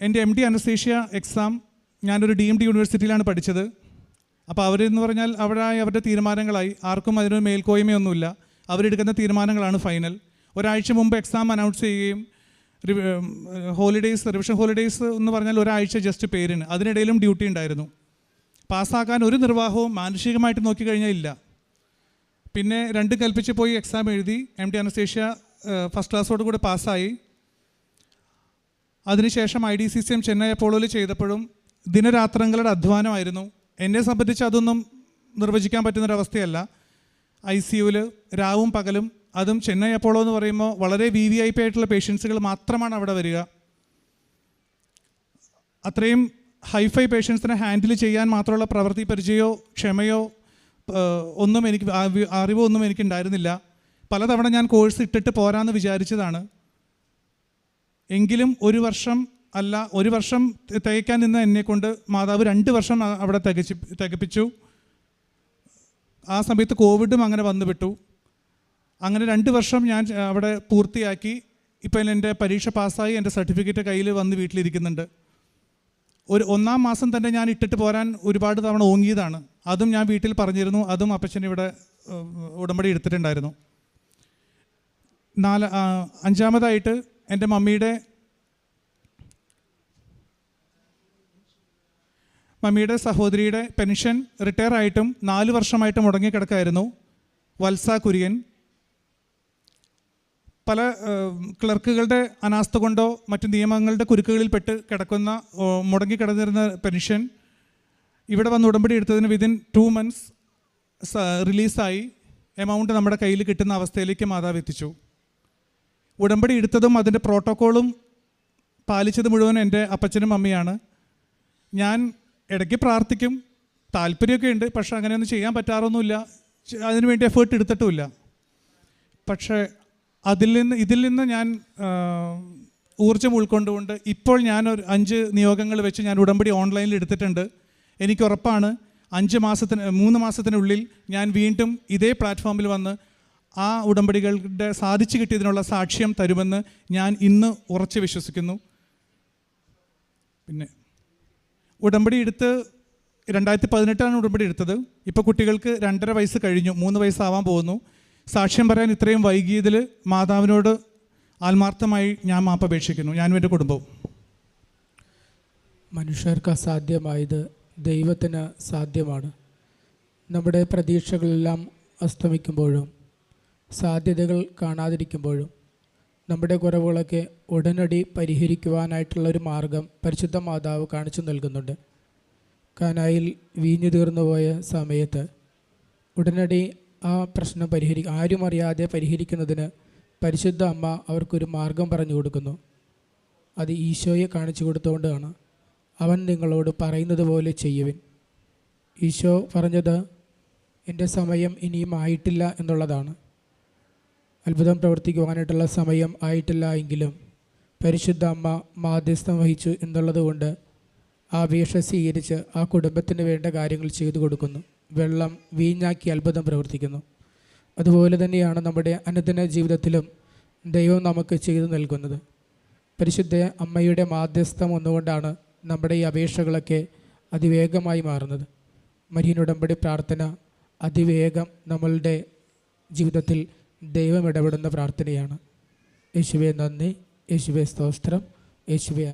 എൻ്റെ MD അനസ്തേഷ്യ എക്സാം ഞാനൊരു DMD യൂണിവേഴ്സിറ്റിയിലാണ് പഠിച്ചത്. അപ്പോൾ അവരെന്ന് പറഞ്ഞാൽ അവരുടെ തീരുമാനങ്ങളായി. ആർക്കും അതിനൊരു മേൽക്കോയ്മയൊന്നുമില്ല. അവരെടുക്കുന്ന തീരുമാനങ്ങളാണ് ഫൈനൽ. ഒരാഴ്ച മുമ്പ് എക്സാം അനൗൺസ് ചെയ്യുകയും റിവിഷൻ ഹോളിഡേയ്സ് എന്ന് പറഞ്ഞാൽ ഒരാഴ്ച ജസ്റ്റ് പേരിന്. അതിനിടയിലും ഡ്യൂട്ടി ഉണ്ടായിരുന്നു. പാസ്സാക്കാൻ ഒരു നിർവാഹവും മാനുഷികമായിട്ട് നോക്കിക്കഴിഞ്ഞാൽ ഇല്ല. പിന്നെ 2 കൽപ്പിച്ച് പോയി എക്സാം എഴുതി. MD അനസ്തേഷ്യ ഫസ്റ്റ് ക്ലാസ്സോട് കൂടി പാസ്സായി. അതിനുശേഷം IDCCM ചെന്നൈ അപ്പോളോയിൽ ചെയ്തപ്പോഴും ദിനരാത്രങ്ങളുടെ അധ്വാനമായിരുന്നു. എന്നെ സംബന്ധിച്ച് അതൊന്നും നിർവചിക്കാൻ പറ്റുന്നൊരവസ്ഥയല്ല. ICUവിൽ രാവും പകലും, അതും ചെന്നൈ അപ്പോളോ എന്ന് പറയുമ്പോൾ വളരെ VVIP ആയിട്ടുള്ള പേഷ്യൻസുകൾ മാത്രമാണ് അവിടെ വരിക. അത്രയും ഹൈഫൈ പേഷ്യൻസിനെ ഹാൻഡിൽ ചെയ്യാൻ മാത്രമുള്ള പ്രവൃത്തി പരിചയമോ ക്ഷമയോ ഒന്നും അറിവോ ഒന്നും എനിക്കുണ്ടായിരുന്നില്ല. പലതവണ ഞാൻ കോഴ്സ് ഇട്ടിട്ട് പോരാന്ന് വിചാരിച്ചതാണ്. എങ്കിലും 1 വർഷം തികയ്ക്കാൻ നിന്ന് എന്നെക്കൊണ്ട് മാതാവ് 2 വർഷം അവിടെ തികപ്പിച്ചു. ആ സമയത്ത് കോവിഡും അങ്ങനെ വന്നുവിട്ടു. അങ്ങനെ 2 വർഷം ഞാൻ അവിടെ പൂർത്തിയാക്കി. ഇപ്പം എൻ്റെ പരീക്ഷ പാസ്സായി, എൻ്റെ സർട്ടിഫിക്കറ്റ് കയ്യിൽ വന്ന് വീട്ടിലിരിക്കുന്നുണ്ട്. ഒരു 1-ാം മാസം തന്നെ ഞാൻ ഇട്ടിട്ട് പോരാൻ ഒരുപാട് തവണ ഓങ്ങിയതാണ്. അതും ഞാൻ വീട്ടിൽ പറഞ്ഞിരുന്നു. അതും അപ്പച്ചൻ ഇവിടെ ഉടമ്പടി എടുത്തിട്ടുണ്ടായിരുന്നു. 5-ാമതായിട്ട് എൻ്റെ മമ്മിയുടെ സഹോദരിയുടെ പെൻഷൻ റിട്ടയർ ആയിട്ടും 4 വർഷമായിട്ട് മുടങ്ങിക്കിടക്കായിരുന്നു. വത്സ കുര്യൻ. പല ക്ലർക്കുകളുടെ അനാസ്ഥ കൊണ്ടോ മറ്റ് നിയമങ്ങളുടെ കുരുക്കുകളിൽപ്പെട്ട് കിടക്കുന്ന മുടങ്ങിക്കിടന്നിരുന്ന പെൻഷൻ ഇവിടെ വന്ന് ഉടമ്പടി എടുത്തതിന് വിതിൻ 2 months റിലീസായി എമൗണ്ട് നമ്മുടെ കയ്യിൽ കിട്ടുന്ന അവസ്ഥയിലേക്ക് മാതാവ് എത്തിച്ചു. ഉടമ്പടി എടുത്തതും അതിൻ്റെ പ്രോട്ടോക്കോളും പാലിച്ചത് മുഴുവൻ എൻ്റെ അപ്പച്ചനും അമ്മയാണ്. ഞാൻ ഇടയ്ക്ക് പ്രാർത്ഥിക്കും, താല്പര്യമൊക്കെ ഉണ്ട്, പക്ഷേ അങ്ങനെയൊന്നും ചെയ്യാൻ പറ്റാറൊന്നുമില്ല. അതിനുവേണ്ടി എഫേർട്ട് എടുത്തിട്ടുമില്ല. പക്ഷേ ഇതിൽ നിന്ന് ഞാൻ ഊർജ്ജം ഉൾക്കൊണ്ടുകൊണ്ട് ഇപ്പോൾ ഞാൻ ഒരു 5 നിയോഗങ്ങൾ വെച്ച് ഞാൻ ഉടമ്പടി ഓൺലൈനിൽ എടുത്തിട്ടുണ്ട്. എനിക്ക് ഉറപ്പാണ് 3 മാസത്തിനുള്ളിൽ ഞാൻ വീണ്ടും ഇതേ പ്ലാറ്റ്ഫോമിൽ വന്ന് ആ ഉടമ്പടികളുടെ സാധിച്ചു കിട്ടിയതിനുള്ള സാക്ഷ്യം തരുമെന്ന് ഞാൻ ഇന്ന് ഉറച്ച് വിശ്വസിക്കുന്നു. പിന്നെ ഉടമ്പടി എടുത്ത് 2018 ഉടമ്പടി എടുത്തത്. ഇപ്പോൾ കുട്ടികൾക്ക് 2.5 വയസ്സ് കഴിഞ്ഞു, 3 വയസ്സാവാൻ പോകുന്നു. സാക്ഷ്യം പറയാൻ ഇത്രയും വൈകിയതിൽ മാതാവിനോട് ആത്മാർത്ഥമായി ഞാൻ മാപ്പപേക്ഷിക്കുന്നു, ഞാനും എൻ്റെ കുടുംബവും. മനുഷ്യർക്ക് അസാധ്യമായത് ദൈവത്തിന് സാധ്യമാണ്. നമ്മുടെ പ്രതീക്ഷകളെല്ലാം അസ്തമിക്കുമ്പോഴും സാധ്യതകൾ കാണാതിരിക്കുമ്പോഴും നമ്മുടെ കുറവുകളൊക്കെ ഉടനടി പരിഹരിക്കുവാനായിട്ടുള്ളൊരു മാർഗം പരിശുദ്ധ മാതാവ് കാണിച്ചു നൽകുന്നുണ്ട്. കാനായിൽ വീഞ്ഞു തീർന്നുപോയ സമയത്ത് ഉടനടി ആ പ്രശ്നം ആരും അറിയാതെ പരിഹരിക്കുന്നതിന് പരിശുദ്ധ അമ്മ അവർക്കൊരു മാർഗം പറഞ്ഞു കൊടുക്കുന്നു. അത് ഈശോയെ കാണിച്ചു കൊടുത്തുകൊണ്ടാണ്. അവൻ നിങ്ങളോട് പറയുന്നത് പോലെ ചെയ്യുവിൻ. ഈശോ പറഞ്ഞത് എൻ്റെ സമയം ഇനിയും ആയിട്ടില്ല എന്നുള്ളതാണ്. അത്ഭുതം പ്രവർത്തിക്കുവാനായിട്ടുള്ള സമയം ആയിട്ടില്ല എങ്കിലും പരിശുദ്ധ അമ്മ മാധ്യസ്ഥം വഹിച്ചു എന്നുള്ളത് കൊണ്ട് ആ അപേക്ഷ സ്വീകരിച്ച് ആ കുടുംബത്തിന് വേണ്ട കാര്യങ്ങൾ ചെയ്തു കൊടുക്കുന്നു. വെള്ളം വീഞ്ഞാക്കി അത്ഭുതം പ്രവർത്തിക്കുന്നു. അതുപോലെ തന്നെയാണ് നമ്മുടെ അനുദിന ജീവിതത്തിലും ദൈവം നമുക്ക് ചെയ്തു നൽകുന്നത്. പരിശുദ്ധ അമ്മയുടെ മാധ്യസ്ഥം ഒന്നുകൊണ്ടാണ് നമ്മുടെ ഈ അപേക്ഷകളൊക്കെ അതിവേഗമായി മാറുന്നത്. മരിയൻ ഉടമ്പടി പ്രാർത്ഥന അതിവേഗം നമ്മളുടെ ജീവിതത്തിൽ ദൈവം ഇടപെടുന്ന പ്രാർത്ഥനയാണ്. യേശുവേ നന്ദി, യേശുവേ സ്തോത്രം, യേശുവേ